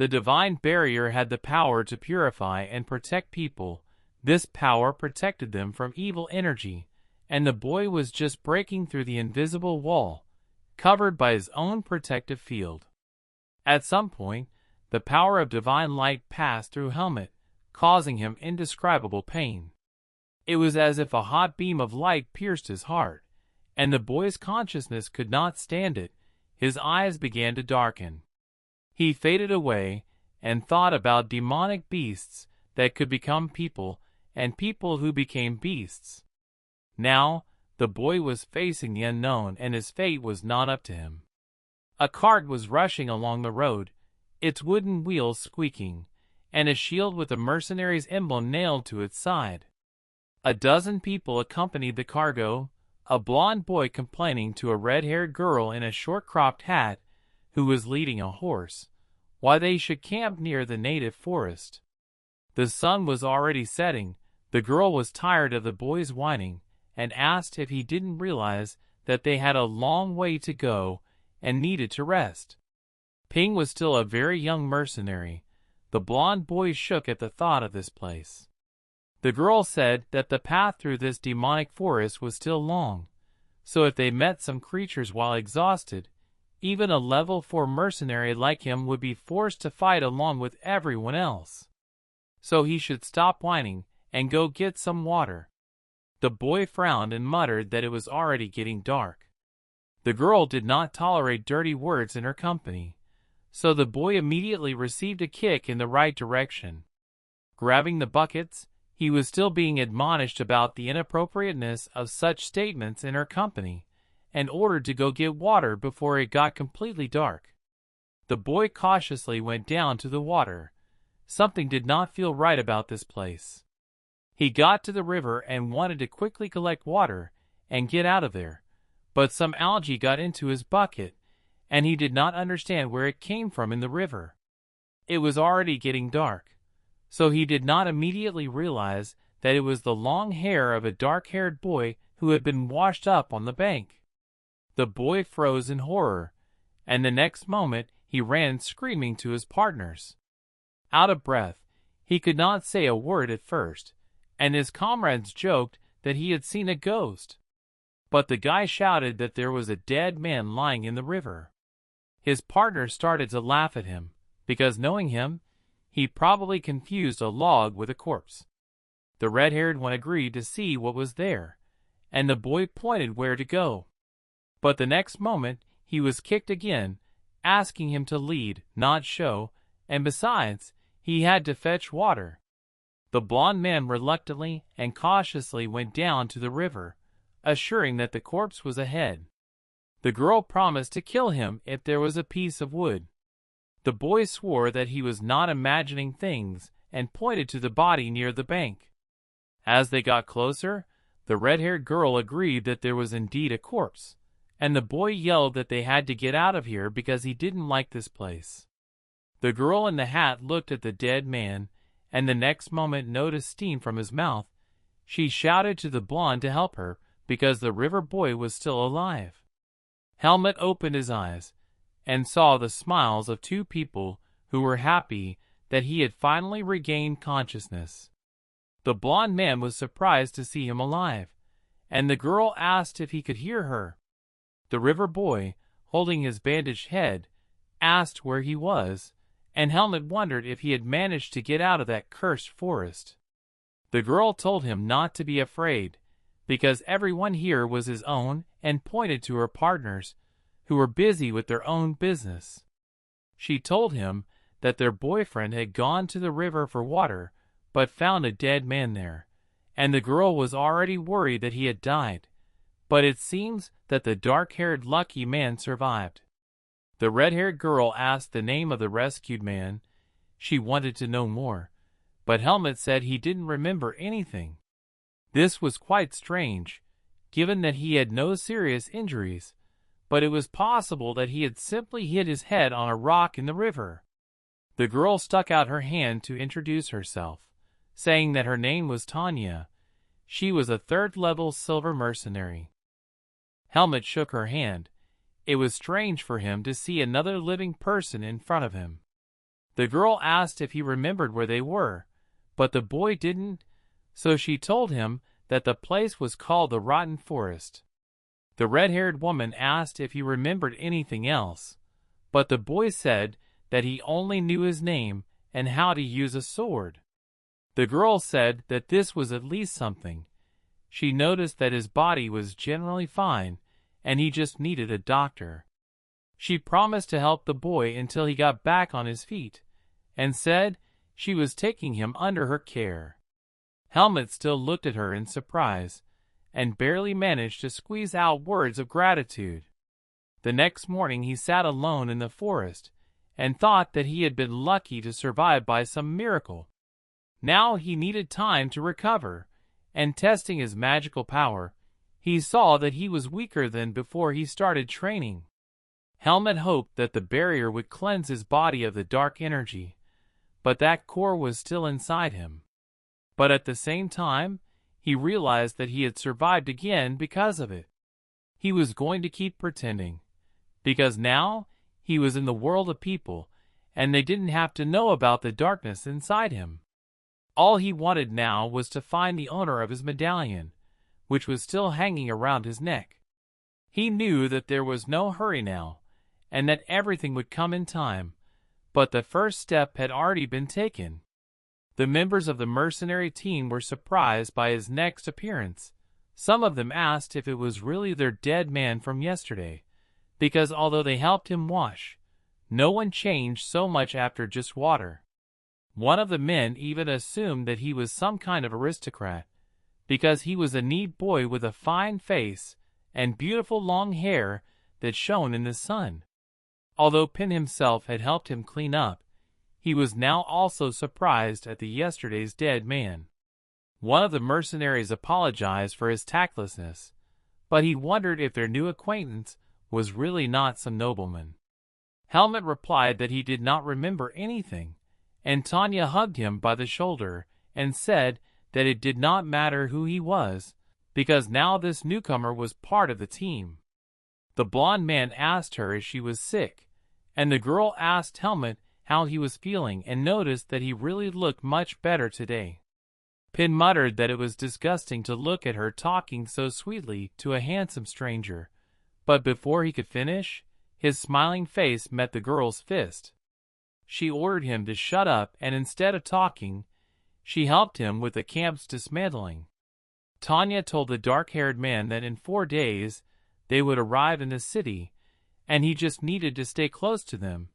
The divine barrier had the power to purify and protect people. This power protected them from evil energy, and the boy was just breaking through the invisible wall, covered by his own protective field. At some point, the power of divine light passed through Helmut, causing him indescribable pain. It was as if a hot beam of light pierced his heart, and the boy's consciousness could not stand it. His eyes began to darken. He faded away and thought about demonic beasts that could become people, and people who became beasts. Now, the boy was facing the unknown, and his fate was not up to him. A cart was rushing along the road, its wooden wheels squeaking, and a shield with a mercenary's emblem nailed to its side. A dozen people accompanied the cargo, a blond boy complaining to a red-haired girl in a short-cropped hat who was leading a horse, why they should camp near the native forest. The sun was already setting. The girl was tired of the boy's whining and asked if he didn't realize that they had a long way to go and needed to rest. Ping was still a very young mercenary. The blond boy shook at the thought of this place. The girl said that the path through this demonic forest was still long, so if they met some creatures while exhausted, even a level 4 mercenary like him would be forced to fight along with everyone else. So he should stop whining and go get some water. The boy frowned and muttered that it was already getting dark. The girl did not tolerate dirty words in her company, so the boy immediately received a kick in the right direction. Grabbing the buckets, he was still being admonished about the inappropriateness of such statements in her company, and ordered to go get water before it got completely dark. The boy cautiously went down to the water. Something did not feel right about this place. He got to the river and wanted to quickly collect water and get out of there, but some algae got into his bucket, and he did not understand where it came from in the river. It was already getting dark, so he did not immediately realize that it was the long hair of a dark-haired boy who had been washed up on the bank. The boy froze in horror, and the next moment he ran screaming to his partners. Out of breath, he could not say a word at first, and his comrades joked that he had seen a ghost. But the guy shouted that there was a dead man lying in the river. His partner started to laugh at him, because knowing him, he probably confused a log with a corpse. The red-haired one agreed to see what was there, and the boy pointed where to go. But the next moment, he was kicked again, asking him to lead, not show, and besides, he had to fetch water. The blond man reluctantly and cautiously went down to the river, assuring that the corpse was ahead. The girl promised to kill him if there was a piece of wood. The boy swore that he was not imagining things and pointed to the body near the bank. As they got closer, the red-haired girl agreed that there was indeed a corpse, and the boy yelled that they had to get out of here because he didn't like this place. The girl in the hat looked at the dead man, and the next moment noticed steam from his mouth. She shouted to the blonde to help her, because the river boy was still alive. Helmut opened his eyes, and saw the smiles of two people who were happy that he had finally regained consciousness. The blond man was surprised to see him alive, and the girl asked if he could hear her. The river boy, holding his bandaged head, asked where he was, and Helmut wondered if he had managed to get out of that cursed forest. The girl told him not to be afraid, because everyone here was his own, and pointed to her partners, who were busy with their own business. She told him that their boyfriend had gone to the river for water, but found a dead man there, and the girl was already worried that he had died. But it seems that the dark-haired lucky man survived. The red-haired girl asked the name of the rescued man. She wanted to know more, but Helmut said he didn't remember anything. This was quite strange, given that he had no serious injuries, but it was possible that he had simply hit his head on a rock in the river. The girl stuck out her hand to introduce herself, saying that her name was Tanya. She was a third-level silver mercenary. Helmut shook her hand. It was strange for him to see another living person in front of him. The girl asked if he remembered where they were, but the boy didn't, so she told him that the place was called the Rotten Forest. The red-haired woman asked if he remembered anything else, but the boy said that he only knew his name and how to use a sword. The girl said that this was at least something. She noticed that his body was generally fine, and he just needed a doctor. She promised to help the boy until he got back on his feet, and said she was taking him under her care. Helmut still looked at her in surprise, and barely managed to squeeze out words of gratitude. The next morning he sat alone in the forest, and thought that he had been lucky to survive by some miracle. Now he needed time to recover, and testing his magical power, he saw that he was weaker than before he started training. Helmut hoped that the barrier would cleanse his body of the dark energy, but that core was still inside him. But at the same time, he realized that he had survived again because of it. He was going to keep pretending, because now he was in the world of people, and they didn't have to know about the darkness inside him. All he wanted now was to find the owner of his medallion, which was still hanging around his neck. He knew that there was no hurry now, and that everything would come in time, but the first step had already been taken. The members of the mercenary team were surprised by his next appearance. Some of them asked if it was really their dead man from yesterday, because although they helped him wash, no one changed so much after just water. One of the men even assumed that he was some kind of aristocrat, because he was a neat boy with a fine face and beautiful long hair that shone in the sun. Although Pin himself had helped him clean up, he was now also surprised at the yesterday's dead man. One of the mercenaries apologized for his tactlessness, but he wondered if their new acquaintance was really not some nobleman. Helmut replied that he did not remember anything, and Tanya hugged him by the shoulder and said that it did not matter who he was, because now this newcomer was part of the team. The blonde man asked her if she was sick, and the girl asked Helmut how he was feeling and noticed that he really looked much better today. Pin muttered that it was disgusting to look at her talking so sweetly to a handsome stranger, but before he could finish, his smiling face met the girl's fist. She ordered him to shut up, and instead of talking, she helped him with the camp's dismantling. Tanya told the dark-haired man that in 4 days they would arrive in the city, and he just needed to stay close to them,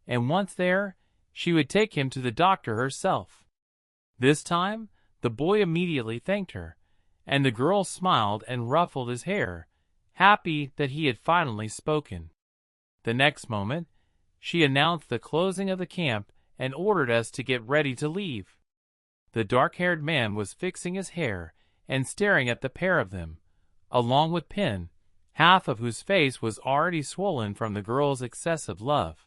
and once there, she would take him to the doctor herself. This time, the boy immediately thanked her, and the girl smiled and ruffled his hair, happy that he had finally spoken. The next moment, she announced the closing of the camp and ordered us to get ready to leave. The dark-haired man was fixing his hair and staring at the pair of them, along with Pin, half of whose face was already swollen from the girl's excessive love.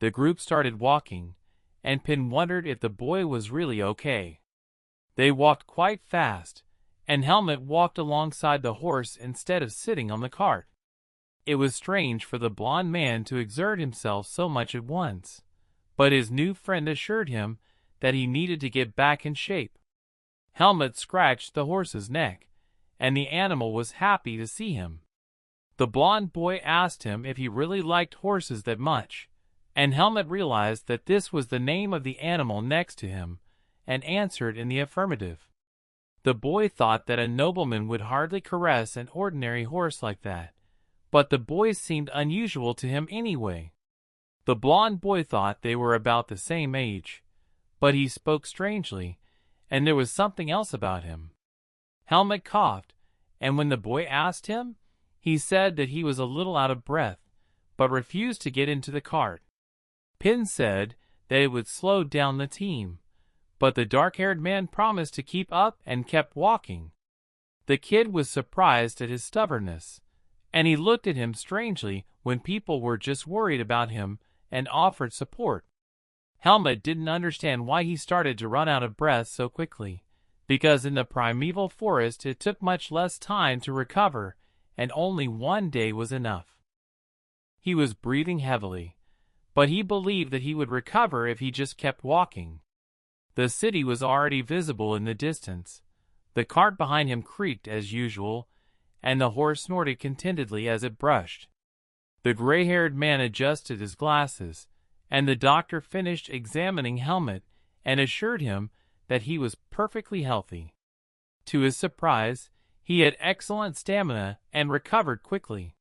The group started walking, and Pin wondered if the boy was really okay. They walked quite fast, and Helmut walked alongside the horse instead of sitting on the cart. It was strange for the blond man to exert himself so much at once, but his new friend assured him that he needed to get back in shape. Helmut scratched the horse's neck, and the animal was happy to see him. The blond boy asked him if he really liked horses that much, and Helmut realized that this was the name of the animal next to him, and answered in the affirmative. The boy thought that a nobleman would hardly caress an ordinary horse like that, but the boys seemed unusual to him anyway. The blond boy thought they were about the same age, but he spoke strangely, and there was something else about him. Helmut coughed, and when the boy asked him, he said that he was a little out of breath, but refused to get into the cart. Pin said that it would slow down the team, but the dark-haired man promised to keep up and kept walking. The kid was surprised at his stubbornness, and he looked at him strangely when people were just worried about him and offered support. Helmut didn't understand why he started to run out of breath so quickly, because in the primeval forest it took much less time to recover, and only 1 day was enough. He was breathing heavily, but he believed that he would recover if he just kept walking. The city was already visible in the distance. The cart behind him creaked as usual, and the horse snorted contentedly as it brushed. The gray-haired man adjusted his glasses, and the doctor finished examining Helmut and assured him that he was perfectly healthy. To his surprise, he had excellent stamina and recovered quickly.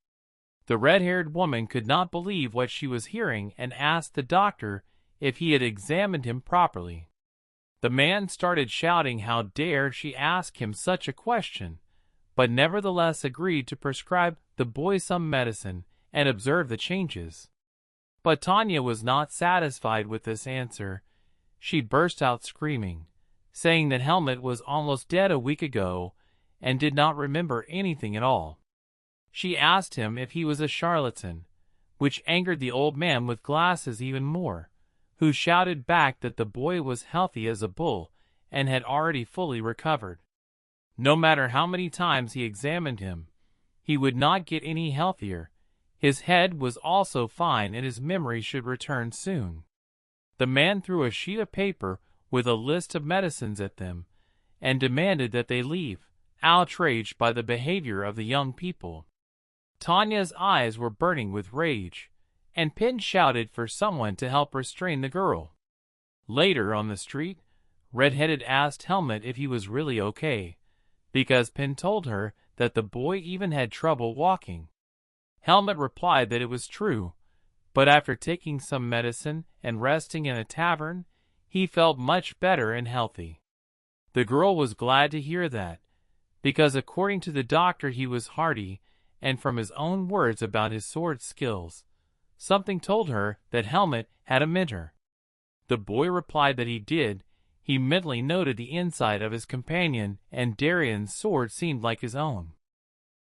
The red-haired woman could not believe what she was hearing and asked the doctor if he had examined him properly. The man started shouting how dare she ask him such a question, but nevertheless agreed to prescribe the boy some medicine and observe the changes. But Tanya was not satisfied with this answer. She burst out screaming, saying that Helmut was almost dead a week ago and did not remember anything at all. She asked him if he was a charlatan, which angered the old man with glasses even more, who shouted back that the boy was healthy as a bull and had already fully recovered. No matter how many times he examined him, he would not get any healthier. His head was also fine and his memory should return soon. The man threw a sheet of paper with a list of medicines at them and demanded that they leave, outraged by the behavior of the young people. Tanya's eyes were burning with rage, and Pin shouted for someone to help restrain the girl. Later on the street, Red-Headed asked Helmut if he was really okay, because Pin told her that the boy even had trouble walking. Helmut replied that it was true, but after taking some medicine and resting in a tavern, he felt much better and healthy. The girl was glad to hear that, because according to the doctor he was hardy, and from his own words about his sword skills, something told her that Helmut had a mentor. The boy replied that he did. He mentally noted the inside of his companion, and Darien's sword seemed like his own.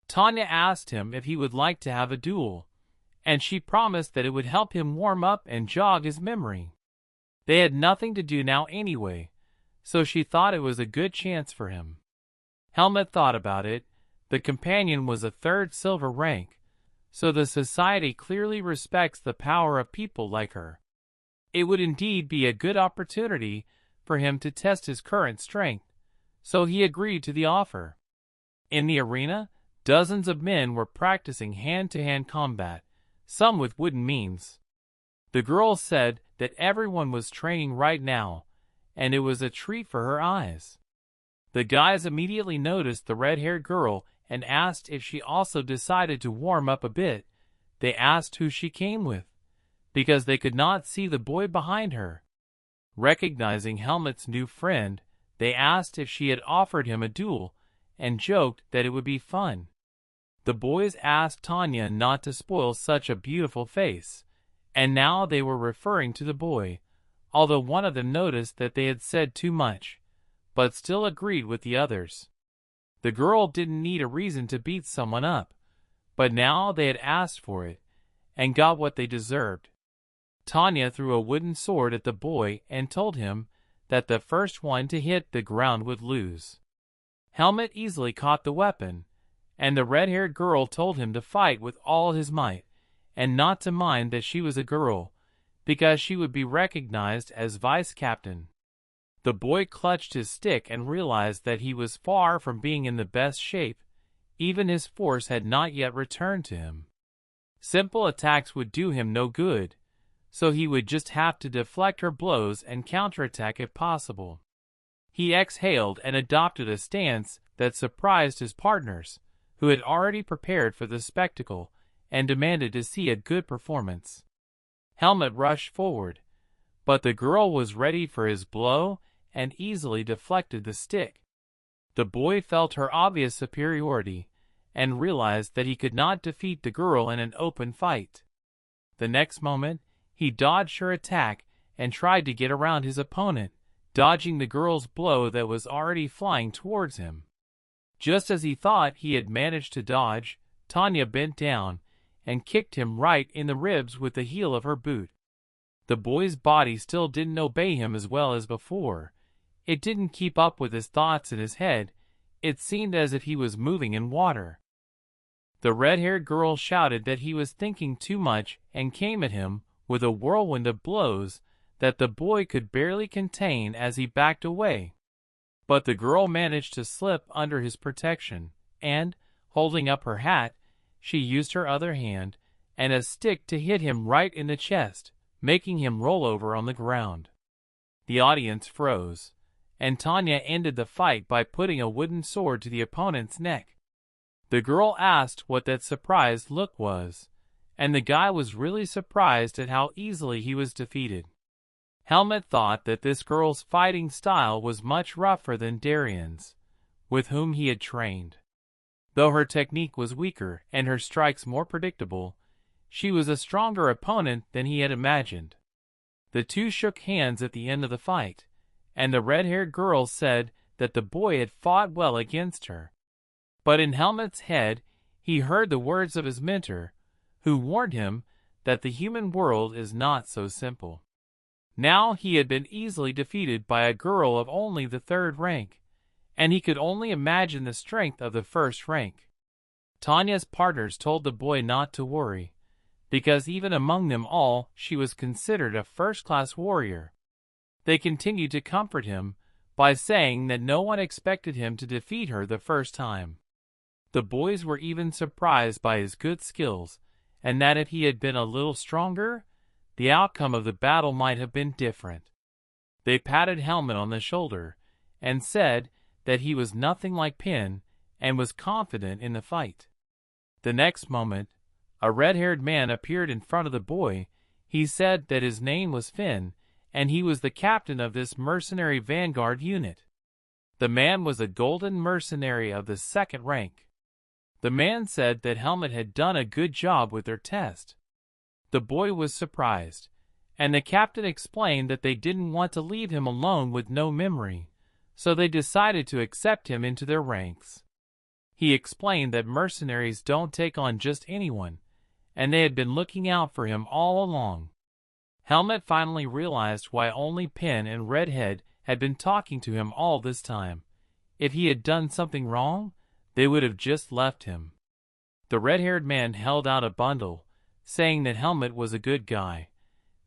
Tanya asked him if he would like to have a duel, and she promised that it would help him warm up and jog his memory. They had nothing to do now anyway, so she thought it was a good chance for him. Helmut thought about it. The companion was a third silver rank, so the society clearly respects the power of people like her. It would indeed be a good opportunity for him to test his current strength, so he agreed to the offer. In the arena, dozens of men were practicing hand-to-hand combat, some with wooden means. The girl said that everyone was training right now, and it was a treat for her eyes. The guys immediately noticed the red-haired girl and asked if she also decided to warm up a bit. They asked who she came with, because they could not see the boy behind her. Recognizing Helmut's new friend, they asked if she had offered him a duel, and joked that it would be fun. The boys asked Tanya not to spoil such a beautiful face, and now they were referring to the boy, although one of them noticed that they had said too much, but still agreed with the others. The girl didn't need a reason to beat someone up, but now they had asked for it, and got what they deserved. Tanya threw a wooden sword at the boy and told him that the first one to hit the ground would lose. Helmut easily caught the weapon, and the red-haired girl told him to fight with all his might, and not to mind that she was a girl, because she would be recognized as vice-captain. The boy clutched his stick and realized that he was far from being in the best shape. Even his force had not yet returned to him. Simple attacks would do him no good, so he would just have to deflect her blows and counterattack if possible. He exhaled and adopted a stance that surprised his partners, who had already prepared for the spectacle and demanded to see a good performance. Helmut rushed forward, but the girl was ready for his blow and easily deflected the stick. The boy felt her obvious superiority and realized that he could not defeat the girl in an open fight. The next moment, he dodged her attack and tried to get around his opponent, dodging the girl's blow that was already flying towards him. Just as he thought he had managed to dodge, Tanya bent down and kicked him right in the ribs with the heel of her boot. The boy's body still didn't obey him as well as before. It didn't keep up with his thoughts in his head. It seemed as if he was moving in water. The red-haired girl shouted that he was thinking too much and came at him with a whirlwind of blows that the boy could barely contain as he backed away. But the girl managed to slip under his protection, and, holding up her hat, she used her other hand and a stick to hit him right in the chest, making him roll over on the ground. The audience froze, and Tanya ended the fight by putting a wooden sword to the opponent's neck. The girl asked what that surprised look was, and the guy was really surprised at how easily he was defeated. Helmut thought that this girl's fighting style was much rougher than Darien's, with whom he had trained. Though her technique was weaker and her strikes more predictable, she was a stronger opponent than he had imagined. The two shook hands at the end of the fight, and the red-haired girl said that the boy had fought well against her. But in Helmut's head, he heard the words of his mentor, who warned him that the human world is not so simple. Now he had been easily defeated by a girl of only the 3rd rank, and he could only imagine the strength of the 1st rank. Tanya's partners told the boy not to worry, because even among them all she was considered a first-class warrior. They continued to comfort him by saying that no one expected him to defeat her the first time. The boys were even surprised by his good skills, and that if he had been a little stronger, the outcome of the battle might have been different. They patted Helmut on the shoulder and said that he was nothing like Pin and was confident in the fight. The next moment, a red-haired man appeared in front of the boy. He said that his name was Finn, and he was the captain of this mercenary vanguard unit. The man was a golden mercenary of the 2nd rank. The man said that Helmut had done a good job with their test. The boy was surprised, and the captain explained that they didn't want to leave him alone with no memory, so they decided to accept him into their ranks. He explained that mercenaries don't take on just anyone, and they had been looking out for him all along. Helmut finally realized why only Pin and Redhead had been talking to him all this time. If he had done something wrong, they would have just left him. The red-haired man held out a bundle, saying that Helmut was a good guy,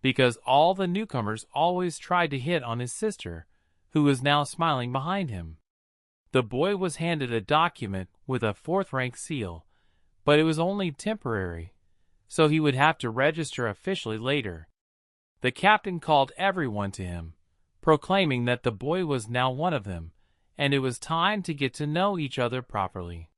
because all the newcomers always tried to hit on his sister, who was now smiling behind him. The boy was handed a document with a 4th-rank seal, but it was only temporary, so he would have to register officially later. The captain called everyone to him, proclaiming that the boy was now one of them, and it was time to get to know each other properly.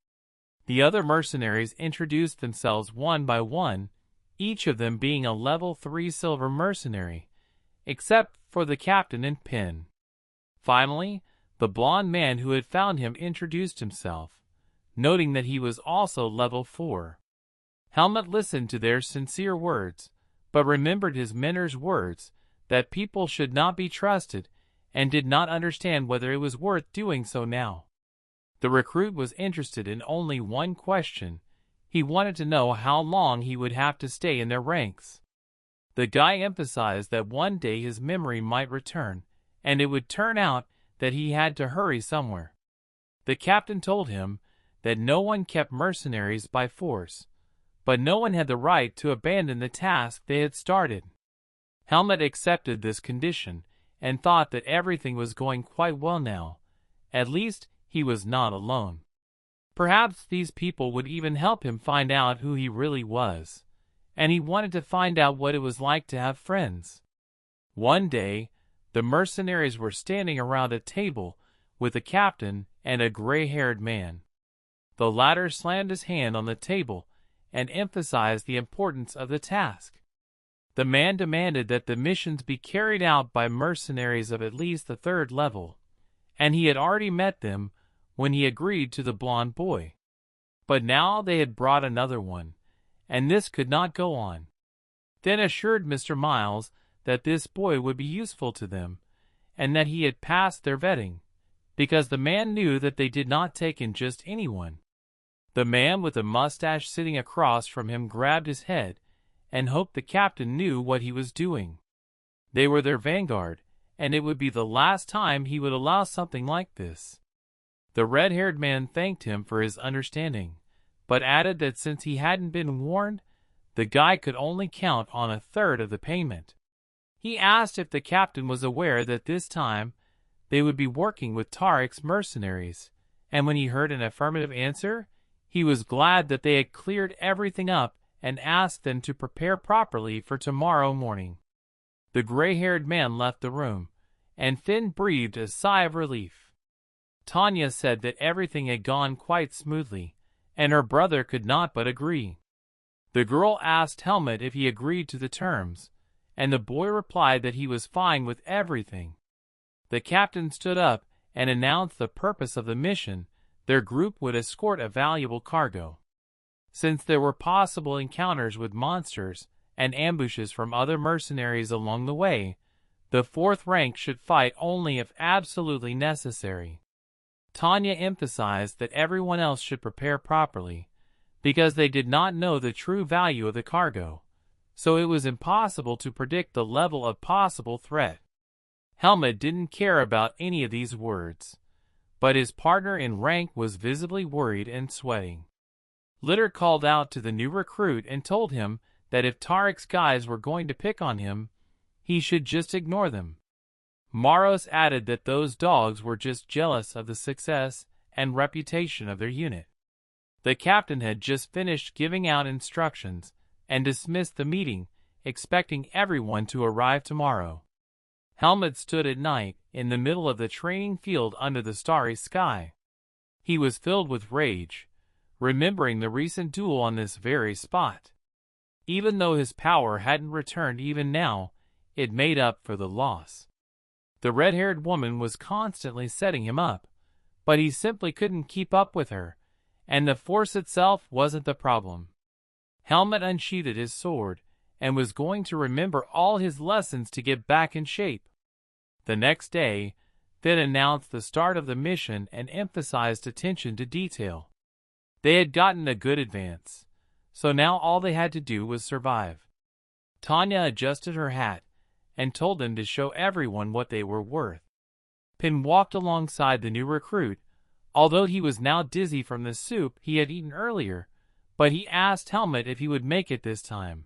The other mercenaries introduced themselves one by one, each of them being a level 3 silver mercenary, except for the captain and Pin. Finally, the blond man who had found him introduced himself, noting that he was also level 4. Helmut listened to their sincere words, but remembered his mentor's words that people should not be trusted, and did not understand whether it was worth doing so now. The recruit was interested in only one question. He wanted to know how long he would have to stay in their ranks. The guy emphasized that one day his memory might return, and it would turn out that he had to hurry somewhere. The captain told him that no one kept mercenaries by force, but no one had the right to abandon the task they had started. Helmut accepted this condition and thought that everything was going quite well now. At least he was not alone. Perhaps these people would even help him find out who he really was, and he wanted to find out what it was like to have friends. One day, the mercenaries were standing around a table with the captain and a gray-haired man. The latter slammed his hand on the table and emphasized the importance of the task. The man demanded that the missions be carried out by mercenaries of at least the 3rd level, and he had already met them when he agreed to the blond boy. But now they had brought another one, and this could not go on. Then assured Mr. Miles that this boy would be useful to them, and that he had passed their vetting, because the man knew that they did not take in just anyone. The man with the mustache sitting across from him grabbed his head and hoped the captain knew what he was doing. They were their vanguard, and it would be the last time he would allow something like this. The red-haired man thanked him for his understanding, but added that since he hadn't been warned, the guy could only count on a third of the payment. He asked if the captain was aware that this time they would be working with Tariq's mercenaries, and when he heard an affirmative answer, he was glad that they had cleared everything up and asked them to prepare properly for tomorrow morning. The gray-haired man left the room, and Finn breathed a sigh of relief. Tanya said that everything had gone quite smoothly, and her brother could not but agree. The girl asked Helmut if he agreed to the terms, and the boy replied that he was fine with everything. The captain stood up and announced the purpose of the mission. Their group would escort a valuable cargo. Since there were possible encounters with monsters and ambushes from other mercenaries along the way, the fourth rank should fight only if absolutely necessary. Tanya emphasized that everyone else should prepare properly, because they did not know the true value of the cargo, so it was impossible to predict the level of possible threat. Helmut didn't care about any of these words, but his partner in rank was visibly worried and sweating. Litter called out to the new recruit and told him that if Tariq's guys were going to pick on him, he should just ignore them. Maros added that those dogs were just jealous of the success and reputation of their unit. The captain had just finished giving out instructions and dismissed the meeting, expecting everyone to arrive tomorrow. Helmut stood at night in the middle of the training field under the starry sky. He was filled with rage, remembering the recent duel on this very spot. Even though his power hadn't returned even now, it made up for the loss. The red-haired woman was constantly setting him up, but he simply couldn't keep up with her, and the force itself wasn't the problem. Helmut unsheathed his sword and was going to remember all his lessons to get back in shape. The next day, Finn announced the start of the mission and emphasized attention to detail. They had gotten a good advance, so now all they had to do was survive. Tanya adjusted her hat and told them to show everyone what they were worth. Finn walked alongside the new recruit, although he was now dizzy from the soup he had eaten earlier, but he asked Helmut if he would make it this time.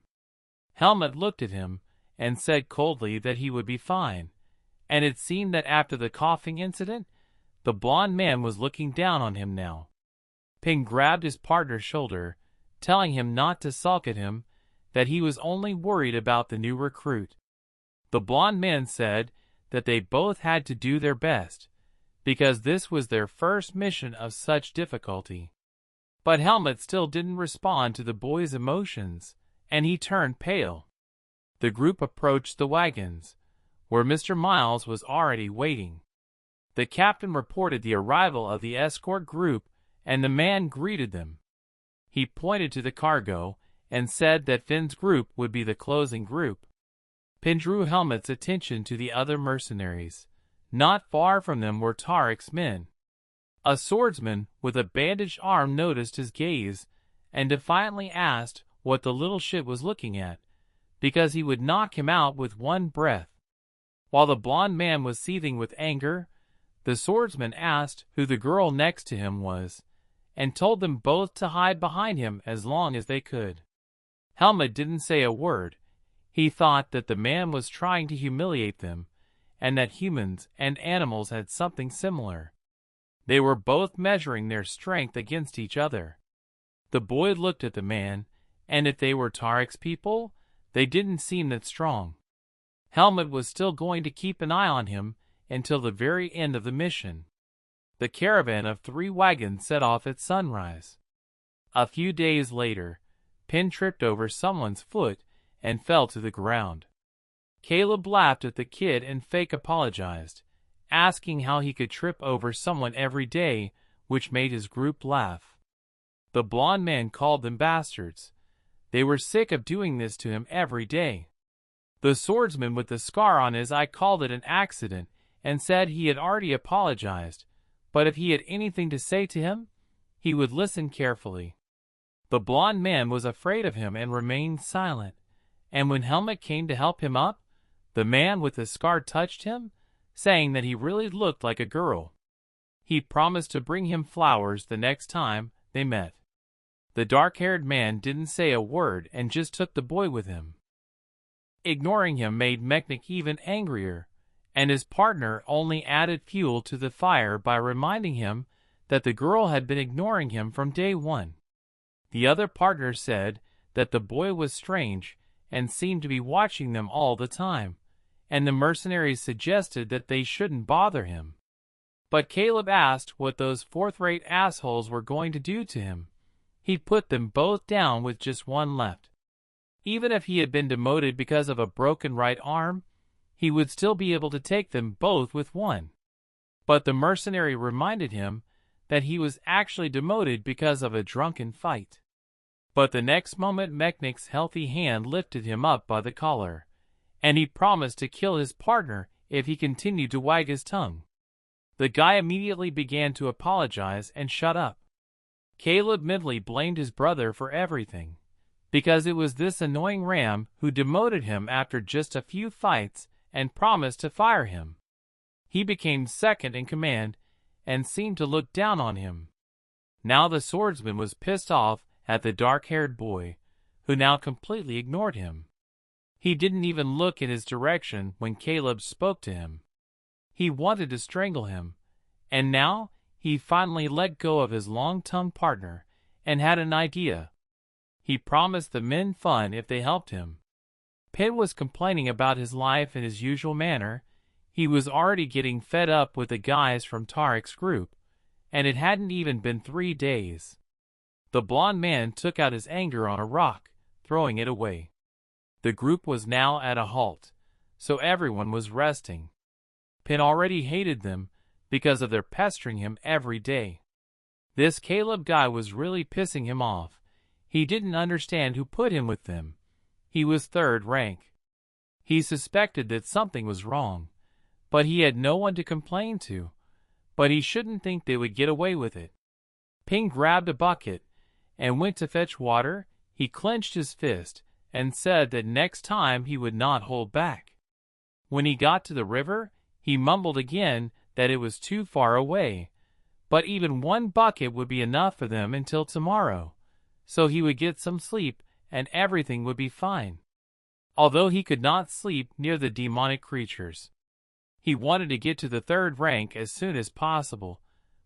Helmut looked at him and said coldly that he would be fine, and it seemed that after the coughing incident, the blond man was looking down on him now. Finn grabbed his partner's shoulder, telling him not to sulk at him, that he was only worried about the new recruit. The blond man said that they both had to do their best, because this was their first mission of such difficulty. But Helmut still didn't respond to the boy's emotions, and he turned pale. The group approached the wagons, where Mr. Miles was already waiting. The captain reported the arrival of the escort group, and the man greeted them. He pointed to the cargo and said that Finn's group would be the closing group. Finn drew Helmut's attention to the other mercenaries. Not far from them were Tariq's men. A swordsman with a bandaged arm noticed his gaze and defiantly asked what the little shit was looking at, because he would knock him out with one breath. While the blond man was seething with anger, the swordsman asked who the girl next to him was, and told them both to hide behind him as long as they could. Helmut didn't say a word. He thought that the man was trying to humiliate them, and that humans and animals had something similar. They were both measuring their strength against each other. The boy looked at the man, and if they were Tariq's people, they didn't seem that strong. Helmut was still going to keep an eye on him until the very end of the mission. The caravan of 3 wagons set off at sunrise. A few days later, Finn tripped over someone's foot and fell to the ground. Caleb laughed at the kid and fake apologized, asking how he could trip over someone every day, which made his group laugh. The blond man called them bastards. They were sick of doing this to him every day. The swordsman with the scar on his eye called it an accident and said he had already apologized, but if he had anything to say to him, he would listen carefully. The blond man was afraid of him and remained silent, and when Helmut came to help him up, the man with the scar touched him, saying that he really looked like a girl. He promised to bring him flowers the next time they met. The dark-haired man didn't say a word and just took the boy with him. Ignoring him made Mechnik even angrier, and his partner only added fuel to the fire by reminding him that the girl had been ignoring him from day one. The other partner said that the boy was strange and seemed to be watching them all the time, and the mercenaries suggested that they shouldn't bother him. But Caleb asked what those fourth-rate assholes were going to do to him. He'd put them both down with just one left. Even if he had been demoted because of a broken right arm, he would still be able to take them both with one. But the mercenary reminded him that he was actually demoted because of a drunken fight. But the next moment Mechnik's healthy hand lifted him up by the collar, and he promised to kill his partner if he continued to wag his tongue. The guy immediately began to apologize and shut up. Caleb mentally blamed his brother for everything, because it was this annoying ram who demoted him after just a few fights and promised to fire him. He became second in command and seemed to look down on him. Now the swordsman was pissed off at the dark-haired boy, who now completely ignored him. He didn't even look in his direction when Caleb spoke to him. He wanted to strangle him, and now he finally let go of his long-tongued partner and had an idea. He promised the men fun if they helped him. Pin was complaining about his life in his usual manner. He was already getting fed up with the guys from Tarek's group, and it hadn't even been 3 days. The blond man took out his anger on a rock, throwing it away. The group was now at a halt, so everyone was resting. Pin already hated them because of their pestering him every day. This Caleb guy was really pissing him off. He didn't understand who put him with them. He was third rank. He suspected that something was wrong, but he had no one to complain to. But he shouldn't think they would get away with it. Ping grabbed a bucket and went to fetch water. He clenched his fist and said that next time he would not hold back. When he got to the river, he mumbled again that it was too far away, but even one bucket would be enough for them until tomorrow, so he would get some sleep and everything would be fine. Although he could not sleep near the demonic creatures, he wanted to get to the third rank as soon as possible,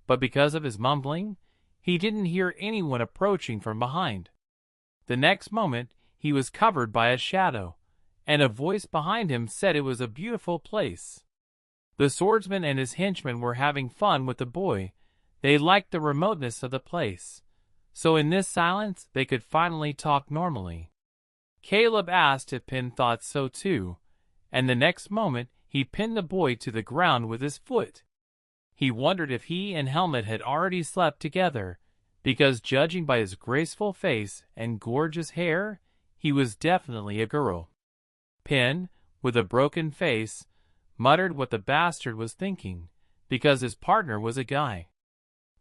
but because of his mumbling, he didn't hear anyone approaching from behind. The next moment, he was covered by a shadow, and a voice behind him said it was a beautiful place. The swordsman and his henchmen were having fun with the boy. They liked the remoteness of the place, so in this silence they could finally talk normally. Caleb asked if Pin thought so too, and the next moment he pinned the boy to the ground with his foot. He wondered if he and Helmut had already slept together, because judging by his graceful face and gorgeous hair, he was definitely a girl. Pin, with a broken face, muttered what the bastard was thinking, because his partner was a guy.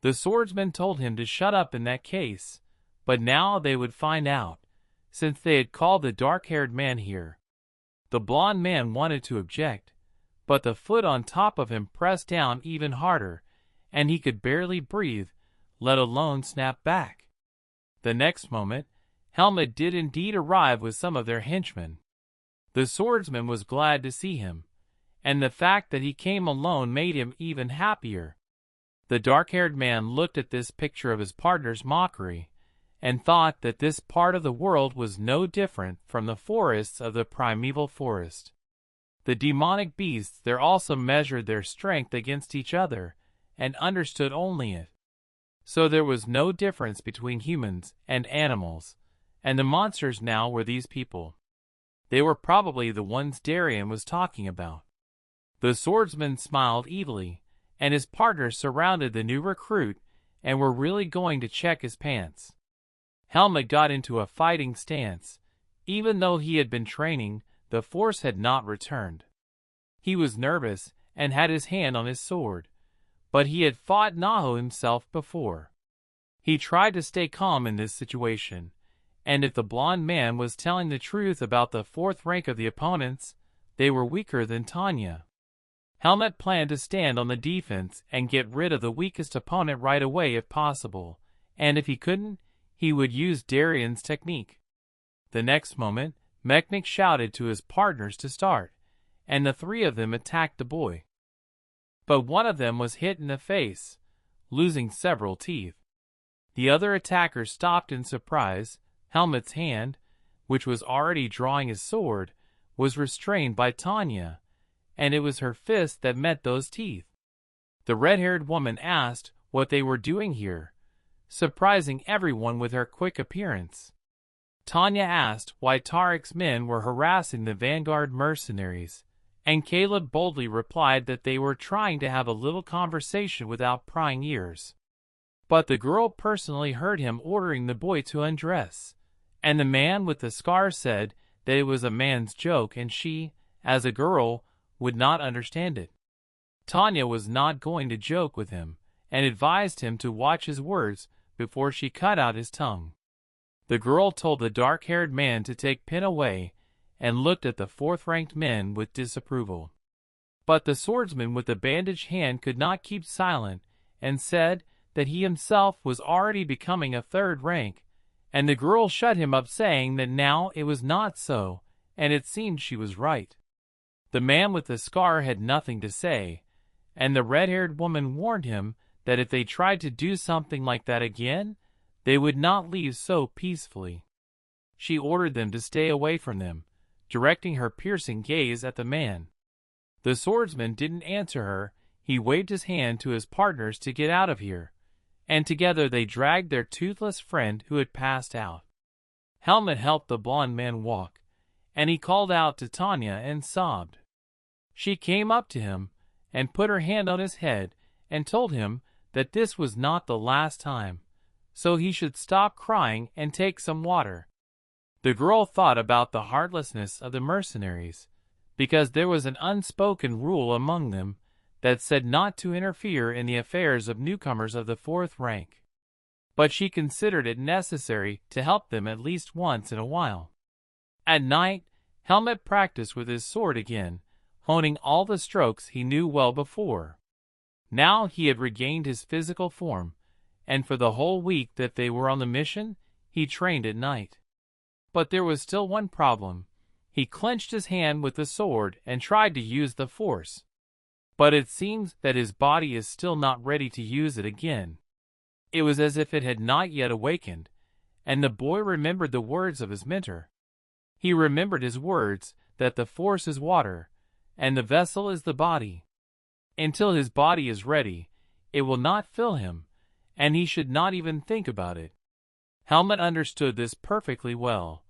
The swordsman told him to shut up in that case, but now they would find out, since they had called the dark-haired man here. The blond man wanted to object, but the foot on top of him pressed down even harder, and he could barely breathe, let alone snap back. The next moment, Helmut did indeed arrive with some of their henchmen. The swordsman was glad to see him, and the fact that he came alone made him even happier. The dark-haired man looked at this picture of his partner's mockery, and thought that this part of the world was no different from the forests of the primeval forest. The demonic beasts there also measured their strength against each other, and understood only it. So there was no difference between humans and animals, and the monsters now were these people. They were probably the ones Darien was talking about. The swordsman smiled evilly, and his partners surrounded the new recruit and were really going to check his pants. Helmut got into a fighting stance. Even though he had been training, the force had not returned. He was nervous and had his hand on his sword, but he had fought Naho himself before. He tried to stay calm in this situation, and if the blond man was telling the truth about the fourth rank of the opponents, they were weaker than Tanya. Helmut planned to stand on the defense and get rid of the weakest opponent right away if possible, and if he couldn't, he would use Darien's technique. The next moment, Mechnik shouted to his partners to start, and the three of them attacked the boy. But one of them was hit in the face, losing several teeth. The other attacker stopped in surprise. Helmut's hand, which was already drawing his sword, was restrained by Tanya, and it was her fist that met those teeth. The red-haired woman asked what they were doing here, surprising everyone with her quick appearance. Tanya asked why Tariq's men were harassing the vanguard mercenaries, and Caleb boldly replied that they were trying to have a little conversation without prying ears. But the girl personally heard him ordering the boy to undress, and the man with the scar said that it was a man's joke and she, as a girl, would not understand it. Tanya was not going to joke with him, and advised him to watch his words before she cut out his tongue. The girl told the dark-haired man to take Pin away, and looked at the fourth-ranked men with disapproval. But the swordsman with the bandaged hand could not keep silent, and said that he himself was already becoming a third rank, and the girl shut him up, saying that now it was not so, and it seemed she was right. The man with the scar had nothing to say, and the red-haired woman warned him that if they tried to do something like that again, they would not leave so peacefully. She ordered them to stay away from them, directing her piercing gaze at the man. The swordsman didn't answer her. He waved his hand to his partners to get out of here, and together they dragged their toothless friend who had passed out. Helmut helped the blond man walk, and he called out to Tanya and sobbed. She came up to him and put her hand on his head and told him that this was not the last time, so he should stop crying and take some water. The girl thought about the heartlessness of the mercenaries, because there was an unspoken rule among them that said not to interfere in the affairs of newcomers of the fourth rank. But she considered it necessary to help them at least once in a while. At night, Helmut practiced with his sword again, honing all the strokes he knew well before. Now he had regained his physical form, and for the whole week that they were on the mission, he trained at night. But there was still one problem. He clenched his hand with the sword and tried to use the force. But it seems that his body is still not ready to use it again. It was as if it had not yet awakened, and the boy remembered the words of his mentor. He remembered his words that the force is water, and the vessel is the body. Until his body is ready, it will not fill him, and he should not even think about it. Helmut understood this perfectly well,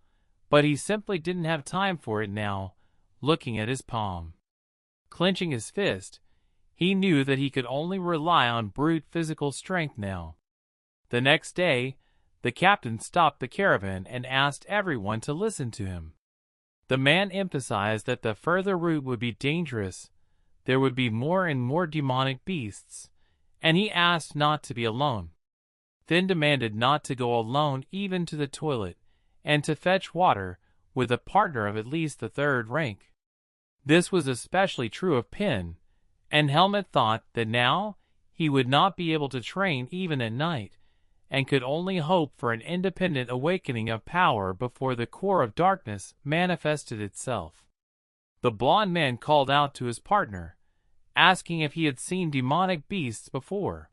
but he simply didn't have time for it now, looking at his palm. Clenching his fist, he knew that he could only rely on brute physical strength now. The next day, the captain stopped the caravan and asked everyone to listen to him. The man emphasized that the further route would be dangerous, there would be more and more demonic beasts, and he asked not to be alone. Then demanded not to go alone even to the toilet, and to fetch water with a partner of at least the third rank. This was especially true of Pin, and Helmut thought that now he would not be able to train even at night, and could only hope for an independent awakening of power before the core of darkness manifested itself. The blond man called out to his partner, asking if he had seen demonic beasts before.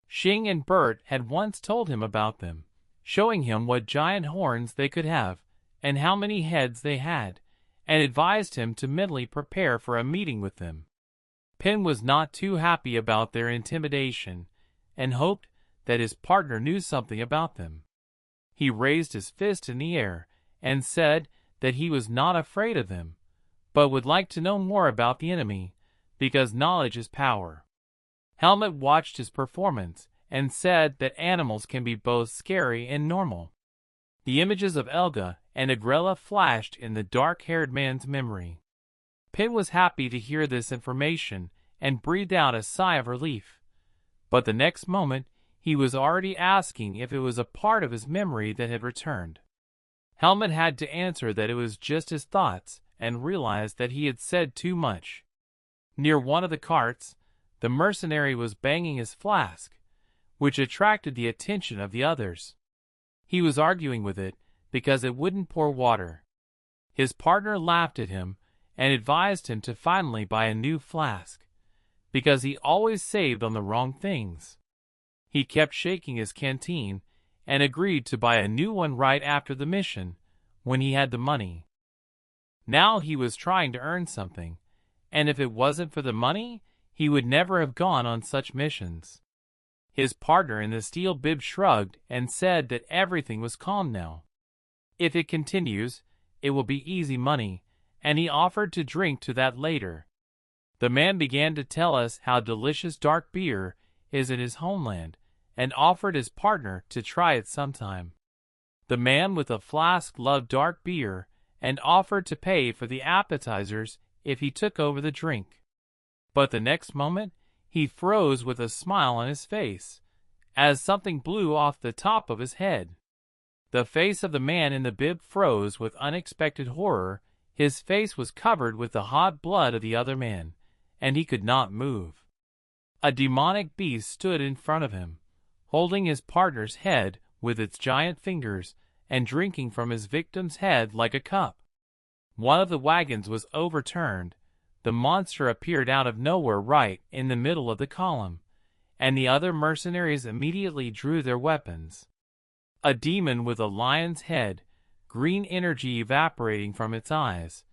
Xing and Bert had once told him about them, showing him what giant horns they could have, and how many heads they had, and advised him to mentally prepare for a meeting with them. Pin was not too happy about their intimidation, and hoped that his partner knew something about them. He raised his fist in the air, and said that he was not afraid of them, but would like to know more about the enemy, because knowledge is power. Helmut watched his performance, and said that animals can be both scary and normal. The images of Elga and Agrella flashed in the dark-haired man's memory. Pin was happy to hear this information, and breathed out a sigh of relief. But the next moment, he was already asking if it was a part of his memory that had returned. Helmut had to answer that it was just his thoughts, and realized that he had said too much. Near one of the carts, the mercenary was banging his flask, which attracted the attention of the others. He was arguing with it because it wouldn't pour water. His partner laughed at him and advised him to finally buy a new flask, because he always saved on the wrong things. He kept shaking his canteen and agreed to buy a new one right after the mission, when he had the money. Now he was trying to earn something, and if it wasn't for the money, he would never have gone on such missions. His partner in the steel bib shrugged and said that everything was calm now. If it continues, it will be easy money, and he offered to drink to that later. The man began to tell us how delicious dark beer is in his homeland, and offered his partner to try it sometime. The man with a flask loved dark beer and offered to pay for the appetizers if he took over the drink. But the next moment, he froze with a smile on his face, as something blew off the top of his head. The face of the man in the bib froze with unexpected horror. His face was covered with the hot blood of the other man, and he could not move. A demonic beast stood in front of him, holding his partner's head with its giant fingers and drinking from his victim's head like a cup. One of the wagons was overturned. The monster appeared out of nowhere right in the middle of the column, and the other mercenaries immediately drew their weapons. A demon with a lion's head, green energy evaporating from its eyes,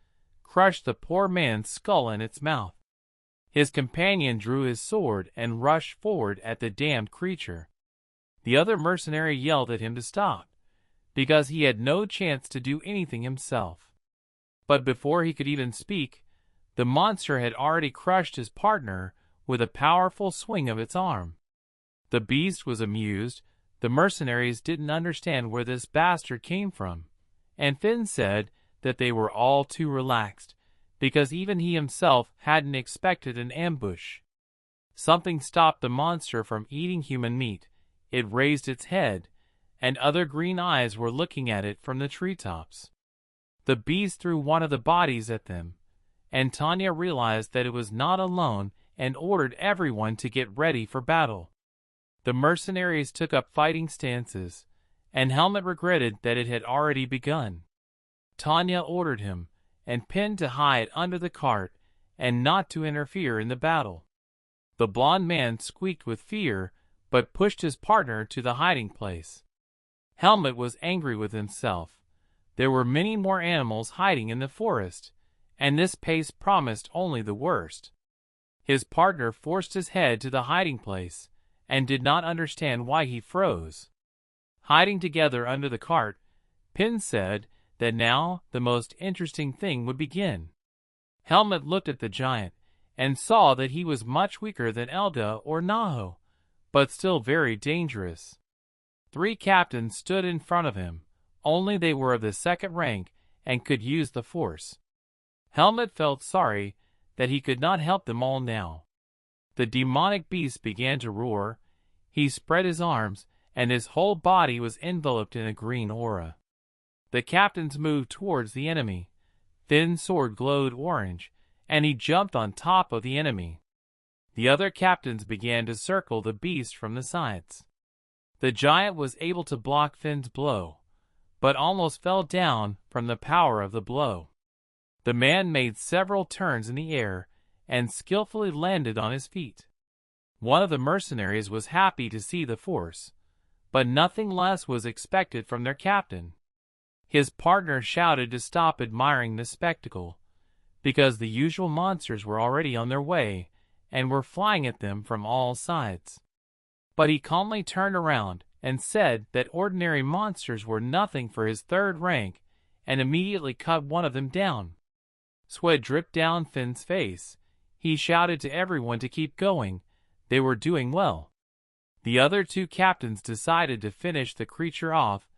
crushed the poor man's skull in its mouth. His companion drew his sword and rushed forward at the damned creature. The other mercenary yelled at him to stop, because he had no chance to do anything himself. But before he could even speak, the monster had already crushed his partner with a powerful swing of its arm. The beast was amused. The mercenaries didn't understand where this bastard came from, and Finn said that they were all too relaxed, because even he himself hadn't expected an ambush. Something stopped the monster from eating human meat. It raised its head, and other green eyes were looking at it from the treetops. The beast threw one of the bodies at them, and Tanya realized that it was not alone and ordered everyone to get ready for battle. The mercenaries took up fighting stances, and Helmut regretted that it had already begun. Tanya ordered him and Pin to hide under the cart and not to interfere in the battle. The blond man squeaked with fear, but pushed his partner to the hiding place. Helmut was angry with himself. There were many more animals hiding in the forest, and this pace promised only the worst. His partner forced his head to the hiding place, and did not understand why he froze. Hiding together under the cart, Pin said that now the most interesting thing would begin. Helmut looked at the giant, and saw that he was much weaker than Elda or Naho, but still very dangerous. 3 captains stood in front of him, only they were of the second rank and could use the force. Helmut felt sorry that he could not help them all now. The demonic beast began to roar. He spread his arms, and his whole body was enveloped in a green aura. The captains moved towards the enemy. Finn's sword glowed orange, and he jumped on top of the enemy. The other captains began to circle the beast from the sides. The giant was able to block Finn's blow, but almost fell down from the power of the blow. The man made several turns in the air and skillfully landed on his feet. One of the mercenaries was happy to see the force, but nothing less was expected from their captain. His partner shouted to stop admiring the spectacle, because the usual monsters were already on their way and were flying at them from all sides. But he calmly turned around and said that ordinary monsters were nothing for his third rank, and immediately cut one of them down. Sweat dripped down Finn's face. He shouted to everyone to keep going. They were doing well. The other 2 captains decided to finish the creature off,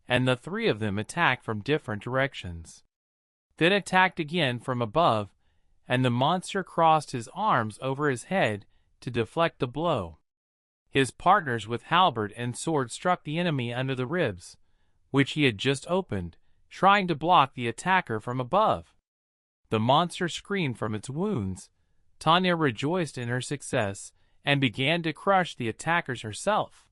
and the 3 of them attacked from different directions. Finn attacked again from above, and the monster crossed his arms over his head to deflect the blow. His partners with halberd and sword struck the enemy under the ribs, which he had just opened, trying to block the attacker from above. The monster screamed from its wounds. Tanya rejoiced in her success and began to crush the attackers herself.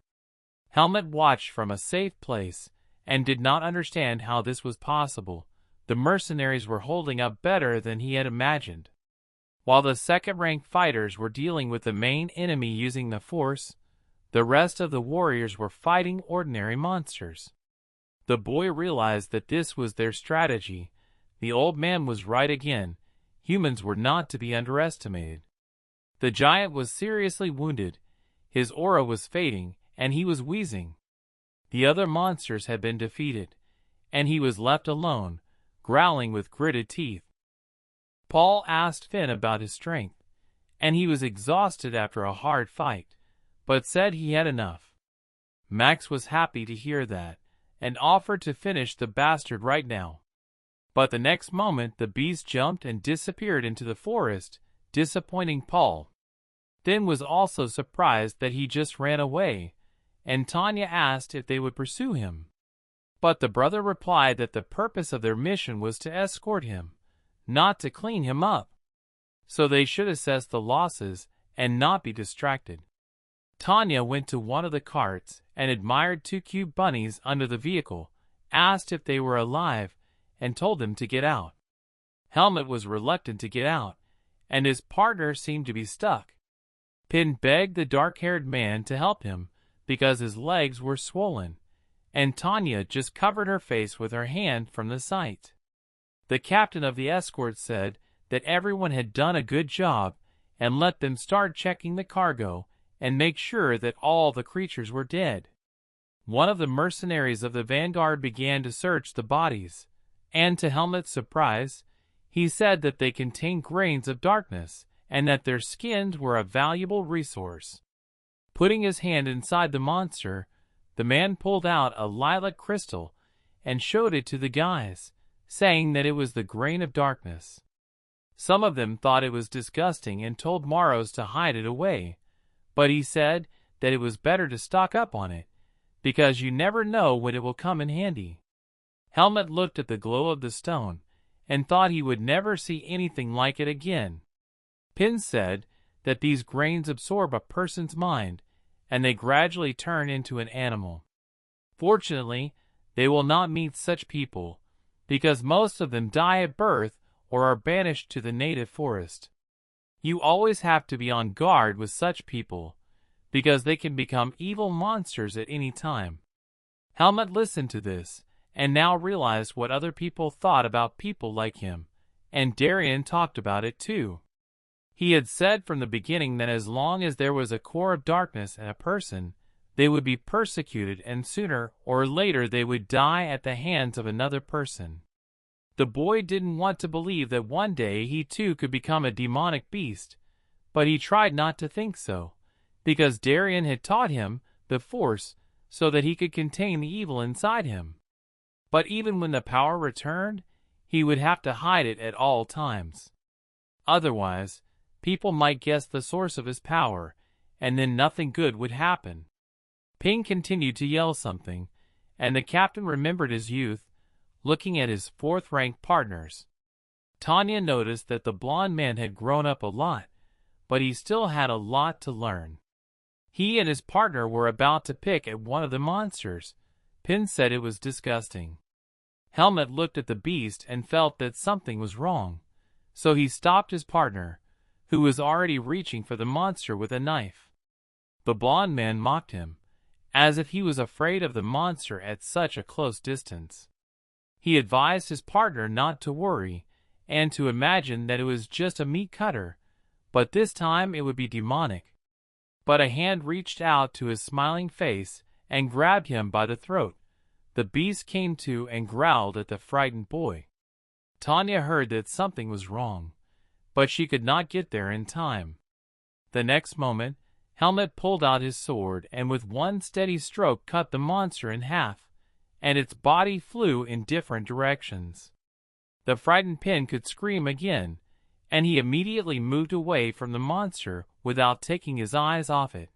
Helmut watched from a safe place and did not understand how this was possible. The mercenaries were holding up better than he had imagined. While the second-rank fighters were dealing with the main enemy using the force, the rest of the warriors were fighting ordinary monsters. The boy realized that this was their strategy. The old man was right again. Humans were not to be underestimated. The giant was seriously wounded. His aura was fading, and he was wheezing. The other monsters had been defeated, and he was left alone, growling with gritted teeth. Paul asked Finn about his strength, and he was exhausted after a hard fight, but said he had enough. Max was happy to hear that, and offered to finish the bastard right now. But the next moment the beast jumped and disappeared into the forest, disappointing Paul. Finn was also surprised that he just ran away, and Tanya asked if they would pursue him. But the brother replied that the purpose of their mission was to escort him, not to clean him up. So they should assess the losses and not be distracted. Tanya went to one of the carts and admired two cute bunnies under the vehicle, asked if they were alive, and told them to get out. Helmut was reluctant to get out, and his partner seemed to be stuck. Pin begged the dark-haired man to help him because his legs were swollen, and Tanya just covered her face with her hand from the sight. The captain of the escort said that everyone had done a good job and let them start checking the cargo and make sure that all the creatures were dead. One of the mercenaries of the vanguard began to search the bodies, and to Helmut's surprise, he said that they contained grains of darkness and that their skins were a valuable resource. Putting his hand inside the monster, the man pulled out a lilac crystal and showed it to the guys, saying that it was the grain of darkness. Some of them thought it was disgusting and told Maros to hide it away, but he said that it was better to stock up on it, because you never know when it will come in handy. Helmut looked at the glow of the stone and thought he would never see anything like it again. Pin said that these grains absorb a person's mind, and they gradually turn into an animal. Fortunately, they will not meet such people, because most of them die at birth or are banished to the native forest. You always have to be on guard with such people, because they can become evil monsters at any time. Helmut listened to this, and now realized what other people thought about people like him, and Darien talked about it too. He had said from the beginning that as long as there was a core of darkness in a person, they would be persecuted and sooner or later they would die at the hands of another person. The boy didn't want to believe that one day he too could become a demonic beast, but he tried not to think so, because Darien had taught him the force so that he could contain the evil inside him. But even when the power returned, he would have to hide it at all times. Otherwise, people might guess the source of his power, and then nothing good would happen. Ping continued to yell something, and the captain remembered his youth, looking at his fourth-ranked partners. Tanya noticed that the blond man had grown up a lot, but he still had a lot to learn. He and his partner were about to pick at one of the monsters. Pin said it was disgusting. Helmut looked at the beast and felt that something was wrong, so he stopped his partner, who was already reaching for the monster with a knife. The blond man mocked him, as if he was afraid of the monster at such a close distance. He advised his partner not to worry, and to imagine that it was just a meat cutter, but this time it would be demonic. But a hand reached out to his smiling face and grabbed him by the throat. The beast came to and growled at the frightened boy. Tanya heard that something was wrong, but she could not get there in time. The next moment, Helmut pulled out his sword and with one steady stroke cut the monster in half, and its body flew in different directions. The frightened Pin could scream again, and he immediately moved away from the monster without taking his eyes off it.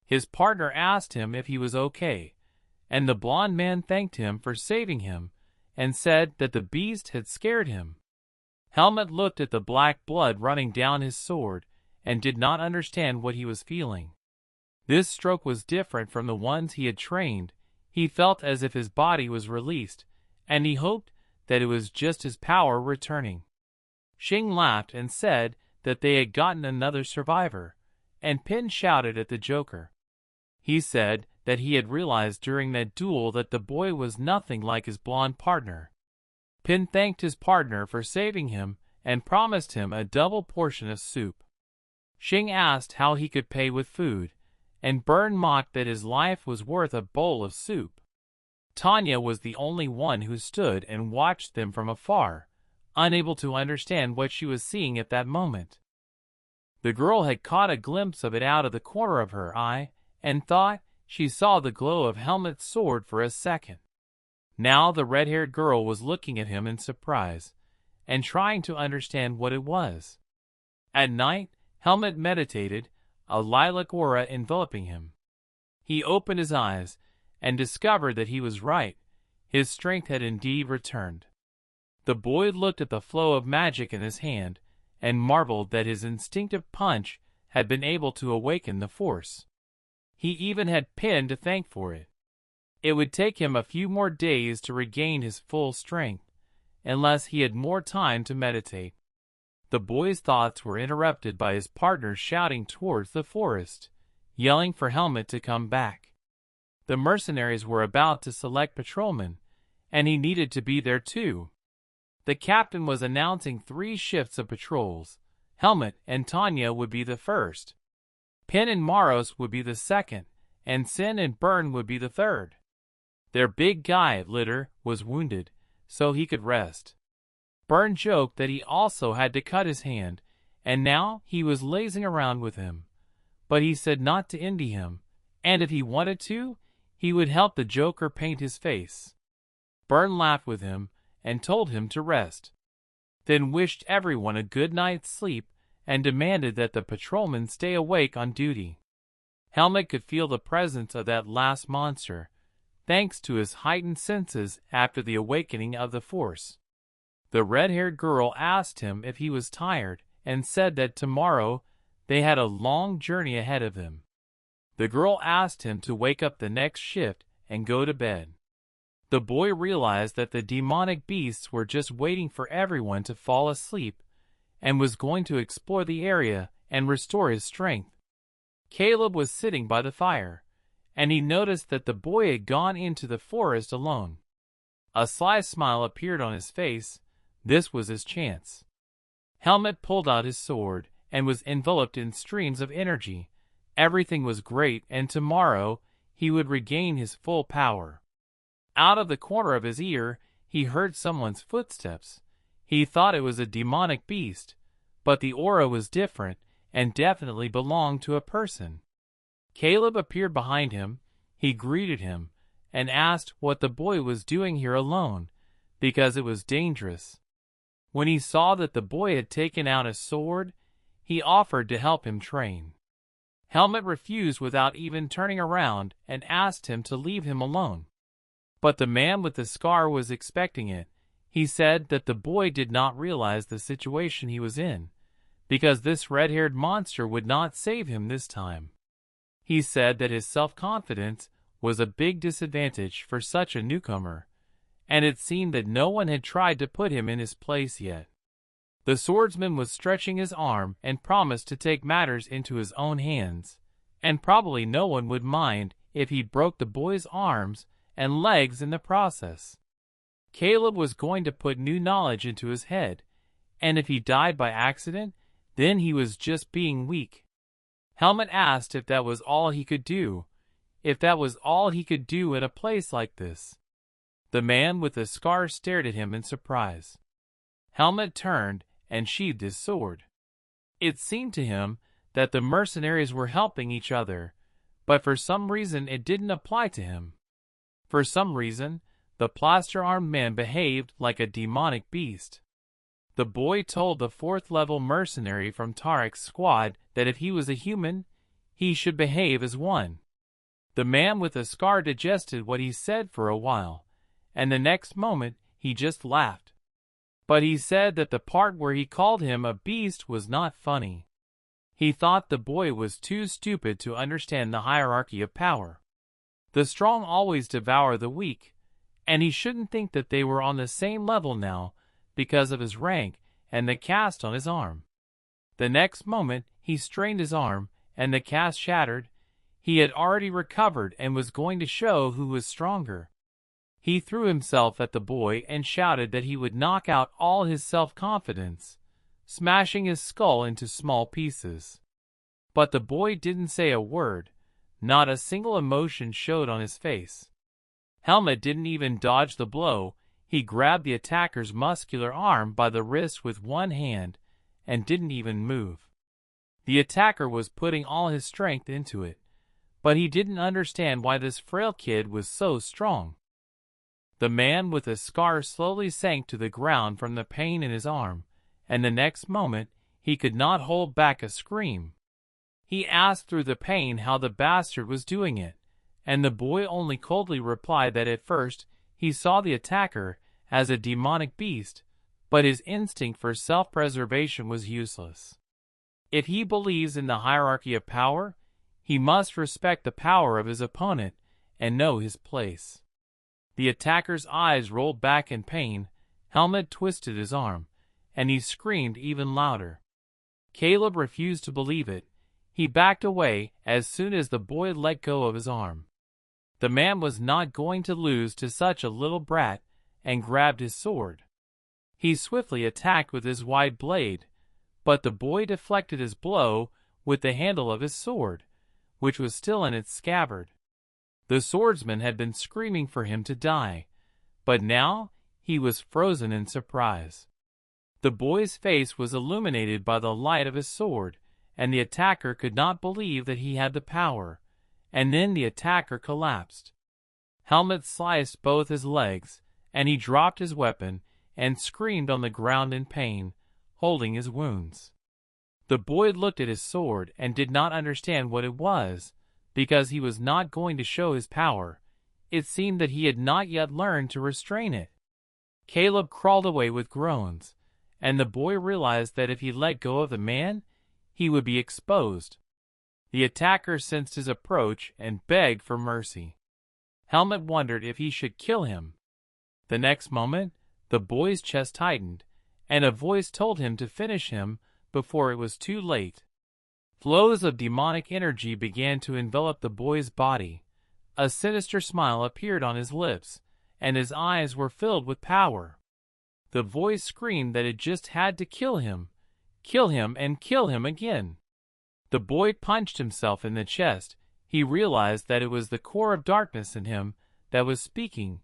His partner asked him if he was okay, and the blond man thanked him for saving him and said that the beast had scared him. Helmut looked at the black blood running down his sword and did not understand what he was feeling. This stroke was different from the ones he had trained. He felt as if his body was released, and he hoped that it was just his power returning. Xing laughed and said that they had gotten another survivor, and Pin shouted at the Joker. He said that he had realized during that duel that the boy was nothing like his blonde partner. Pin thanked his partner for saving him and promised him a double portion of soup. Xing asked how he could pay with food, and Bern mocked that his life was worth a bowl of soup. Tanya was the only one who stood and watched them from afar, unable to understand what she was seeing at that moment. The girl had caught a glimpse of it out of the corner of her eye, and thought she saw the glow of Helmut's sword for a second. Now the red-haired girl was looking at him in surprise, and trying to understand what it was. At night, Helmut meditated, a lilac aura enveloping him. He opened his eyes, and discovered that he was right. His strength had indeed returned. The boy looked at the flow of magic in his hand, and marveled that his instinctive punch had been able to awaken the force. He even had Pin to thank for it. It would take him a few more days to regain his full strength, unless he had more time to meditate. The boy's thoughts were interrupted by his partner shouting towards the forest, yelling for Helmut to come back. The mercenaries were about to select patrolmen, and he needed to be there too. The captain was announcing 3 shifts of patrols. Helmut and Tanya would be the first. Pin and Maros would be the second, and Sin and Bern would be the third. Their big guy, Litter, was wounded, so he could rest. Bern joked that he also had to cut his hand, and now he was lazing around with him. But he said not to envy him, and if he wanted to, he would help the Joker paint his face. Bern laughed with him and told him to rest, then wished everyone a good night's sleep and demanded that the patrolmen stay awake on duty. Helmut could feel the presence of that last monster, thanks to his heightened senses after the awakening of the force. The red-haired girl asked him if he was tired and said that tomorrow they had a long journey ahead of them. The girl asked him to wake up the next shift and go to bed. The boy realized that the demonic beasts were just waiting for everyone to fall asleep and was going to explore the area and restore his strength. Caleb was sitting by the fire, and he noticed that the boy had gone into the forest alone. A sly smile appeared on his face. This was his chance. Helmut pulled out his sword and was enveloped in streams of energy. Everything was great, and tomorrow he would regain his full power. Out of the corner of his ear, he heard someone's footsteps. He thought it was a demonic beast, but the aura was different and definitely belonged to a person. Caleb appeared behind him. He greeted him and asked what the boy was doing here alone, because it was dangerous. When he saw that the boy had taken out a sword, he offered to help him train. Helmut refused without even turning around and asked him to leave him alone. But the man with the scar was expecting it. He said that the boy did not realize the situation he was in, because this red-haired monster would not save him this time. He said that his self-confidence was a big disadvantage for such a newcomer, and it seemed that no one had tried to put him in his place yet. The swordsman was stretching his arm and promised to take matters into his own hands, and probably no one would mind if he broke the boy's arms and legs in the process. Caleb was going to put new knowledge into his head, and if he died by accident, then he was just being weak. Helmut asked if that was all he could do, if that was all he could do in a place like this. The man with the scar stared at him in surprise. Helmut turned and sheathed his sword. It seemed to him that the mercenaries were helping each other, but for some reason it didn't apply to him. For some reason, the plaster-armed man behaved like a demonic beast. The boy told the 4th-level mercenary from Tarek's squad that if he was a human, he should behave as one. The man with the scar digested what he said for a while, and the next moment he just laughed. But he said that the part where he called him a beast was not funny. He thought the boy was too stupid to understand the hierarchy of power. The strong always devour the weak, and he shouldn't think that they were on the same level now because of his rank and the cast on his arm. The next moment he strained his arm, and the cast shattered. He had already recovered and was going to show who was stronger. He threw himself at the boy and shouted that he would knock out all his self-confidence, smashing his skull into small pieces. But the boy didn't say a word. Not a single emotion showed on his face. Helmut didn't even dodge the blow. He grabbed the attacker's muscular arm by the wrist with one hand and didn't even move. The attacker was putting all his strength into it, but he didn't understand why this frail kid was so strong. The man with the scar slowly sank to the ground from the pain in his arm, and the next moment he could not hold back a scream. He asked through the pain how the bastard was doing it, and the boy only coldly replied that at first he saw the attacker as a demonic beast, but his instinct for self-preservation was useless. If he believes in the hierarchy of power, he must respect the power of his opponent and know his place. The attacker's eyes rolled back in pain. Helmut twisted his arm, and he screamed even louder. Caleb refused to believe it. He backed away as soon as the boy let go of his arm. The man was not going to lose to such a little brat, and grabbed his sword. He swiftly attacked with his wide blade, but the boy deflected his blow with the handle of his sword, which was still in its scabbard. The swordsman had been screaming for him to die, but now he was frozen in surprise. The boy's face was illuminated by the light of his sword, and the attacker could not believe that he had the power, and then the attacker collapsed. Helmut sliced both his legs, and he dropped his weapon and screamed on the ground in pain, holding his wounds. The boy looked at his sword and did not understand what it was, because he was not going to show his power. It seemed that he had not yet learned to restrain it. Caleb crawled away with groans, and the boy realized that if he let go of the man, he would be exposed. The attacker sensed his approach and begged for mercy. Helmut wondered if he should kill him. The next moment, the boy's chest tightened, and a voice told him to finish him before it was too late. Flows of demonic energy began to envelop the boy's body. A sinister smile appeared on his lips, and his eyes were filled with power. The voice screamed that it just had to kill him and kill him again. The boy punched himself in the chest. He realized that it was the core of darkness in him that was speaking,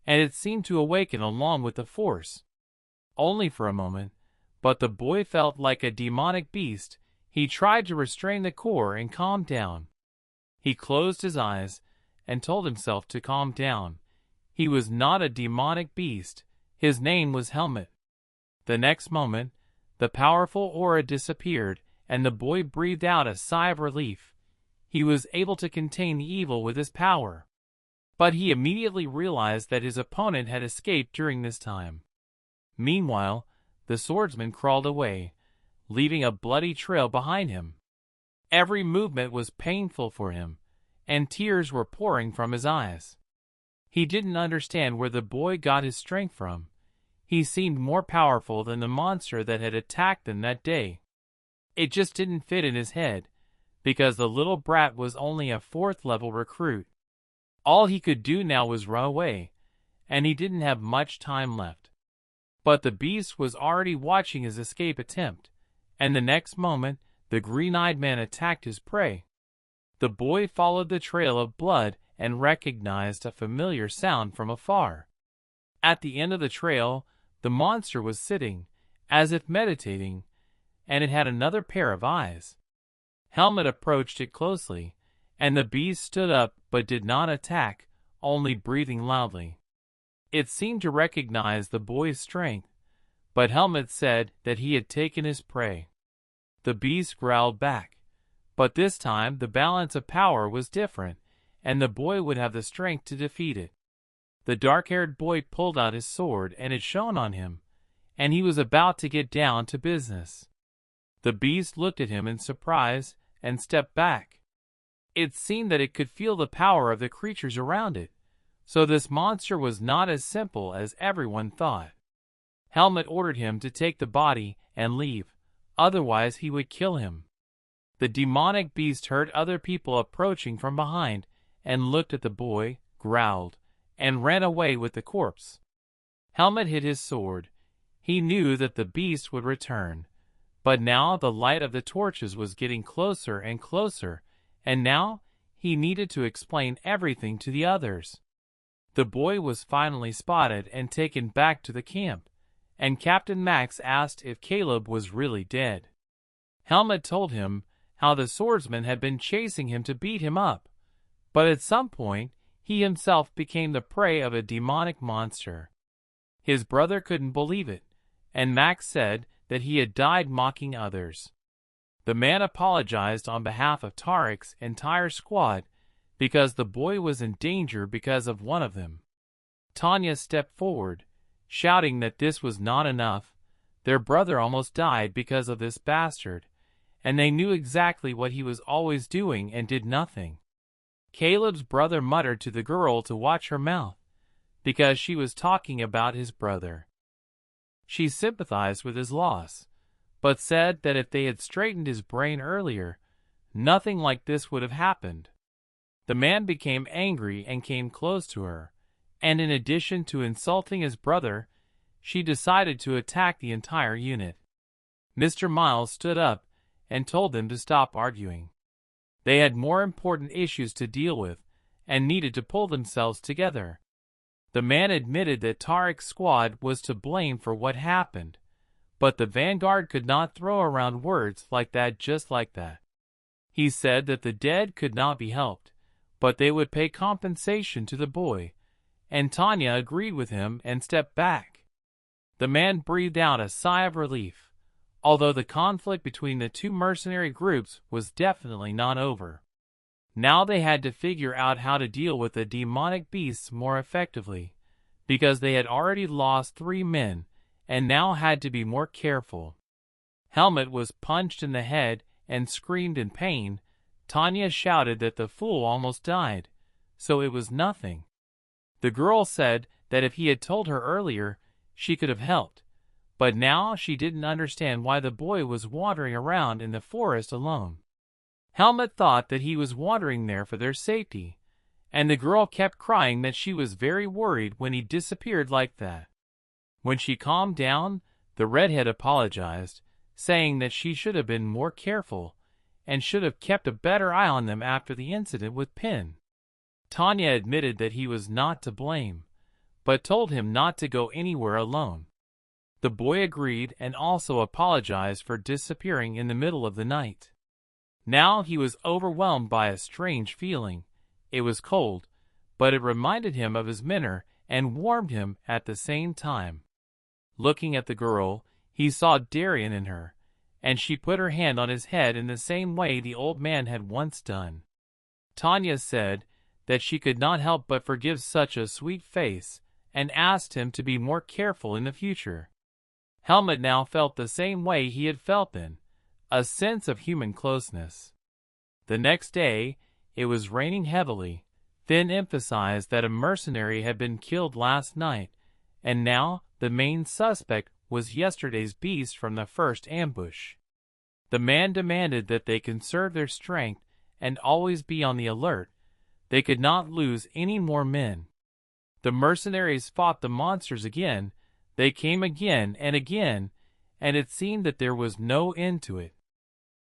and it seemed to awaken along with the force. Only for a moment, but the boy felt like a demonic beast. He tried to restrain the core and calm down. He closed his eyes and told himself to calm down. He was not a demonic beast. His name was Helmut. The next moment, the powerful aura disappeared, and the boy breathed out a sigh of relief. He was able to contain the evil with his power. But he immediately realized that his opponent had escaped during this time. Meanwhile, the swordsman crawled away, leaving a bloody trail behind him. Every movement was painful for him, and tears were pouring from his eyes. He didn't understand where the boy got his strength from. He seemed more powerful than the monster that had attacked them that day. It just didn't fit in his head, because the little brat was only a 4th-level recruit. All he could do now was run away, and he didn't have much time left. But the beast was already watching his escape attempt, and the next moment, the green-eyed man attacked his prey. The boy followed the trail of blood and recognized a familiar sound from afar. At the end of the trail, the monster was sitting, as if meditating, and it had another pair of eyes. Helmut approached it closely, and the beast stood up but did not attack, only breathing loudly. It seemed to recognize the boy's strength, but Helmut said that he had taken his prey. The beast growled back, but this time the balance of power was different, and the boy would have the strength to defeat it. The dark-haired boy pulled out his sword, and it shone on him, and he was about to get down to business. The beast looked at him in surprise and stepped back. It seemed that it could feel the power of the creatures around it, so this monster was not as simple as everyone thought. Helmut ordered him to take the body and leave, otherwise he would kill him. The demonic beast heard other people approaching from behind and looked at the boy, growled, and ran away with the corpse. Helmut hid his sword. He knew that the beast would return, but now the light of the torches was getting closer and closer, and now he needed to explain everything to the others. The boy was finally spotted and taken back to the camp, and Captain Max asked if Caleb was really dead. Helmut told him how the swordsman had been chasing him to beat him up, but at some point he himself became the prey of a demonic monster. His brother couldn't believe it, and Max said that he had died mocking others. The man apologized on behalf of Tariq's entire squad because the boy was in danger because of one of them. Tanya stepped forward, shouting that this was not enough. Their brother almost died because of this bastard, and they knew exactly what he was always doing and did nothing. Caleb's brother muttered to the girl to watch her mouth, because she was talking about his brother. She sympathized with his loss, but said that if they had straightened his brain earlier, nothing like this would have happened. The man became angry and came close to her, and in addition to insulting his brother, she decided to attack the entire unit. Mr. Miles stood up and told them to stop arguing. They had more important issues to deal with and needed to pull themselves together. The man admitted that Tariq's squad was to blame for what happened, but the vanguard could not throw around words like that just like that. He said that the dead could not be helped, but they would pay compensation to the boy, and Tanya agreed with him and stepped back. The man breathed out a sigh of relief, although the conflict between the two mercenary groups was definitely not over. Now they had to figure out how to deal with the demonic beasts more effectively, because they had already lost 3 men, and now had to be more careful. Helmut was punched in the head and screamed in pain. Tanya shouted that the fool almost died, so it was nothing. The girl said that if he had told her earlier, she could have helped, but now she didn't understand why the boy was wandering around in the forest alone. Helmut thought that he was wandering there for their safety, and the girl kept crying that she was very worried when he disappeared like that. When she calmed down, the redhead apologized, saying that she should have been more careful and should have kept a better eye on them after the incident with Pin. Tanya admitted that he was not to blame, but told him not to go anywhere alone. The boy agreed and also apologized for disappearing in the middle of the night. Now he was overwhelmed by a strange feeling. It was cold, but it reminded him of his mentor and warmed him at the same time. Looking at the girl, he saw Darien in her, and she put her hand on his head in the same way the old man had once done. Tanya said that she could not help but forgive such a sweet face, and asked him to be more careful in the future. Helmut now felt the same way he had felt then, a sense of human closeness. The next day, it was raining heavily. Finn emphasized that a mercenary had been killed last night, and now the main suspect was yesterday's beast from the first ambush. The man demanded that they conserve their strength and always be on the alert. They could not lose any more men. The mercenaries fought the monsters again. They came again, and it seemed that there was no end to it.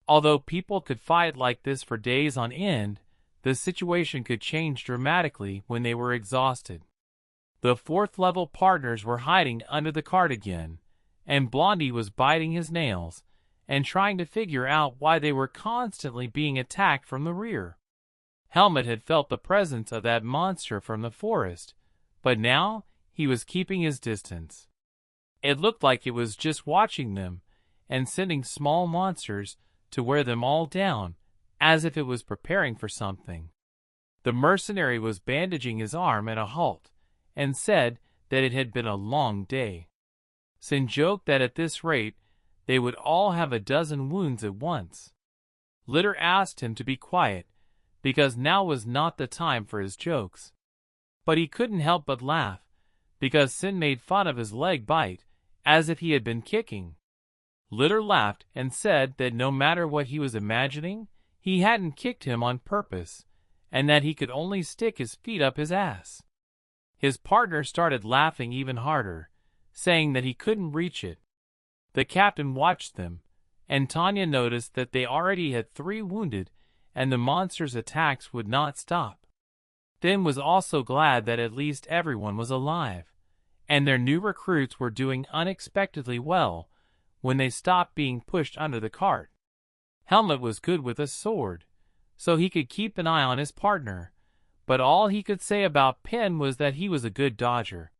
Although people could fight like this for days on end, the situation could change dramatically when they were exhausted. The 4th-level partners were hiding under the cart again, and Blondie was biting his nails and trying to figure out why they were constantly being attacked from the rear. Helmut had felt the presence of that monster from the forest, but now he was keeping his distance. It looked like it was just watching them and sending small monsters to wear them all down, as if it was preparing for something. The mercenary was bandaging his arm at a halt, and said that it had been a long day. Sin joked that at this rate they would all have a dozen wounds at once. Litter asked him to be quiet, because now was not the time for his jokes. But he couldn't help but laugh, because Sin made fun of his leg bite, as if he had been kicking. Litter laughed and said that no matter what he was imagining, he hadn't kicked him on purpose, and that he could only stick his feet up his ass. His partner started laughing even harder, saying that he couldn't reach it. The captain watched them, and Tanya noticed that they already had 3 wounded, and the monster's attacks would not stop. Sin was also glad that at least everyone was alive, and their new recruits were doing unexpectedly well when they stopped being pushed under the cart. Helmut was good with a sword, so he could keep an eye on his partner, but all he could say about Pin was that he was a good dodger.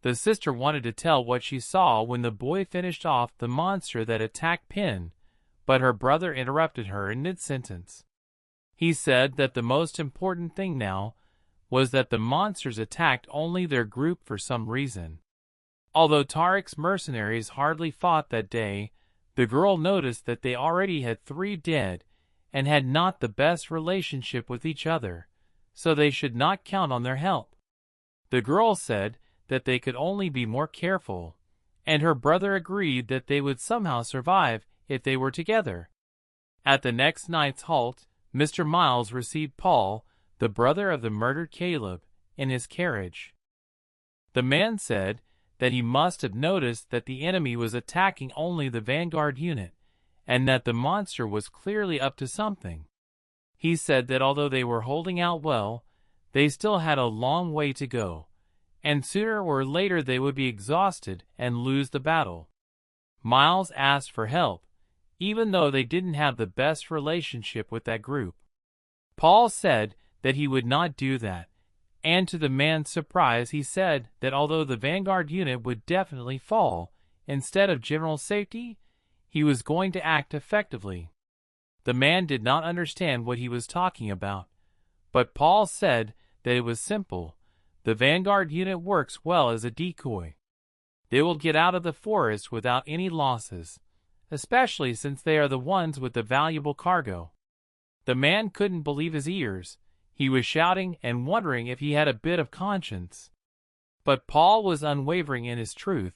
The sister wanted to tell what she saw when the boy finished off the monster that attacked Pin, but her brother interrupted her in mid-sentence. He said that the most important thing now was that the monsters attacked only their group for some reason. Although Tariq's mercenaries hardly fought that day, the girl noticed that they already had 3 dead and had not the best relationship with each other, so they should not count on their help. The girl said that they could only be more careful, and her brother agreed that they would somehow survive if they were together. At the next night's halt, Mr. Miles received Paul, the brother of the murdered Caleb, in his carriage. The man said that he must have noticed that the enemy was attacking only the vanguard unit, and that the monster was clearly up to something. He said that although they were holding out well, they still had a long way to go, and sooner or later they would be exhausted and lose the battle. Miles asked for help, even though they didn't have the best relationship with that group. Paul said that he would not do that, and to the man's surprise he said that although the vanguard unit would definitely fall, instead of general safety, he was going to act effectively. The man did not understand what he was talking about, but Paul said that it was simple. The vanguard unit works well as a decoy. They will get out of the forest without any losses, especially since they are the ones with the valuable cargo. The man couldn't believe his ears. He was shouting and wondering if he had a bit of conscience. But Paul was unwavering in his truth.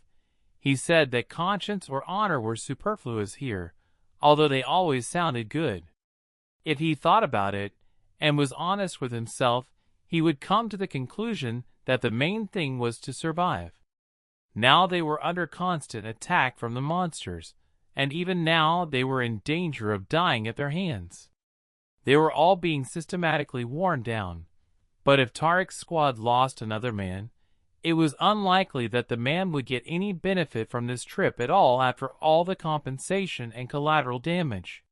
He said that conscience or honor were superfluous here, although they always sounded good. If he thought about it, and was honest with himself, he would come to the conclusion that the main thing was to survive. Now they were under constant attack from the monsters, and even now they were in danger of dying at their hands. They were all being systematically worn down, but if Tariq's squad lost another man, it was unlikely that the man would get any benefit from this trip at all after all the compensation and collateral damage.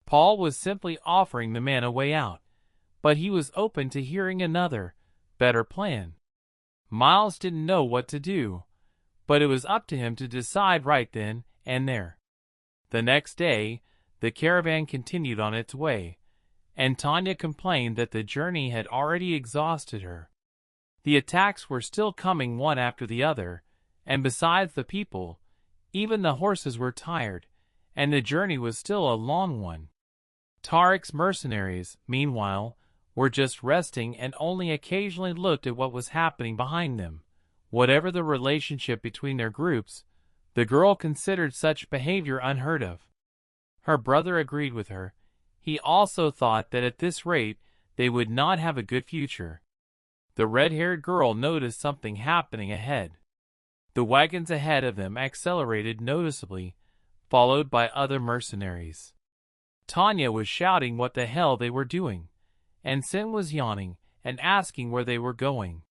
Paul was simply offering the man a way out, but he was open to hearing another, better plan. Miles didn't know what to do, but it was up to him to decide right then and there. The next day, the caravan continued on its way, and Tanya complained that the journey had already exhausted her. The attacks were still coming one after the other, and besides the people, even the horses were tired, and the journey was still a long one. Tariq's mercenaries, meanwhile, were just resting and only occasionally looked at what was happening behind them. Whatever the relationship between their groups, the girl considered such behavior unheard of. Her brother agreed with her. He also thought that at this rate they would not have a good future. The red-haired girl noticed something happening ahead. The wagons ahead of them accelerated noticeably, followed by other mercenaries. Tanya was shouting what the hell they were doing, and Sin was yawning and asking where they were going.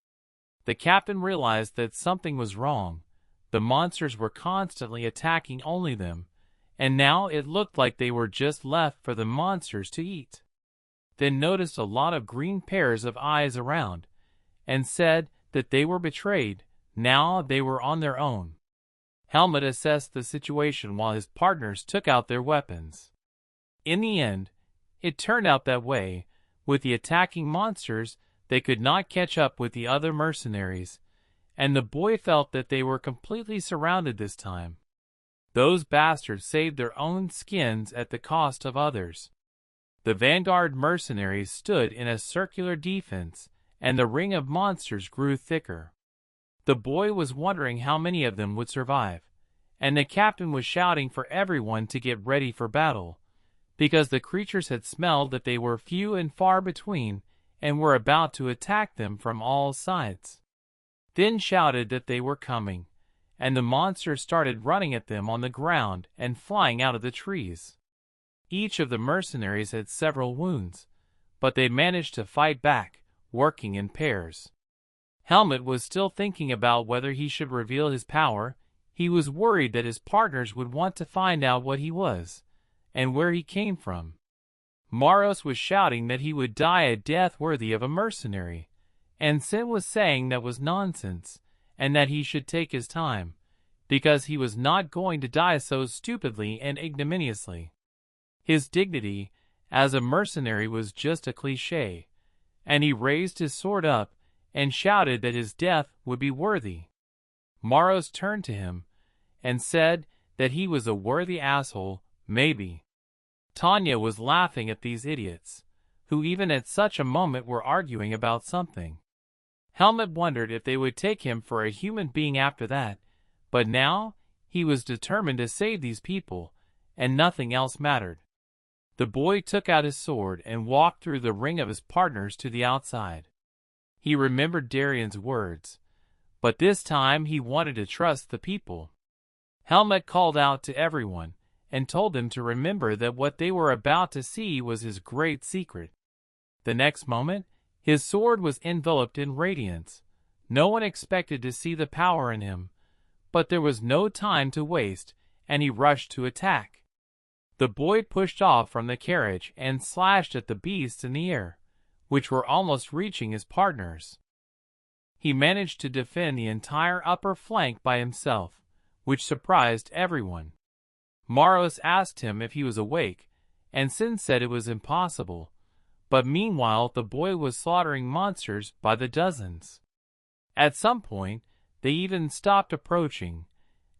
The captain realized that something was wrong. The monsters were constantly attacking only them, and now it looked like they were just left for the monsters to eat. Then noticed a lot of green pairs of eyes around, and said that they were betrayed. Now they were on their own. Helmut assessed the situation while his partners took out their weapons. In the end, it turned out that way. With the attacking monsters, they could not catch up with the other mercenaries, and the boy felt that they were completely surrounded this time. Those bastards saved their own skins at the cost of others. The vanguard mercenaries stood in a circular defense, and the ring of monsters grew thicker. The boy was wondering how many of them would survive, and the captain was shouting for everyone to get ready for battle, because the creatures had smelled that they were few and far between and were about to attack them from all sides. Then shouted that they were coming, and the monsters started running at them on the ground and flying out of the trees. Each of the mercenaries had several wounds, but they managed to fight back, working in pairs. Helmut was still thinking about whether he should reveal his power. He was worried that his partners would want to find out what he was, and where he came from. Maros was shouting that he would die a death worthy of a mercenary, and Sin was saying that was nonsense, and that he should take his time, because he was not going to die so stupidly and ignominiously. His dignity as a mercenary was just a cliché, and he raised his sword up and shouted that his death would be worthy. Maros turned to him and said that he was a worthy asshole, maybe. Tanya was laughing at these idiots, who even at such a moment were arguing about something. Helmut wondered if they would take him for a human being after that, but now he was determined to save these people, and nothing else mattered. The boy took out his sword and walked through the ring of his partners to the outside. He remembered Darien's words, but this time he wanted to trust the people. Helmut called out to everyone and told them to remember that what they were about to see was his great secret. The next moment, his sword was enveloped in radiance. No one expected to see the power in him, but there was no time to waste, and he rushed to attack. The boy pushed off from the carriage and slashed at the beasts in the air, which were almost reaching his partners. He managed to defend the entire upper flank by himself, which surprised everyone. Maros asked him if he was awake, and Sin said it was impossible, but meanwhile the boy was slaughtering monsters by the dozens. At some point, they even stopped approaching,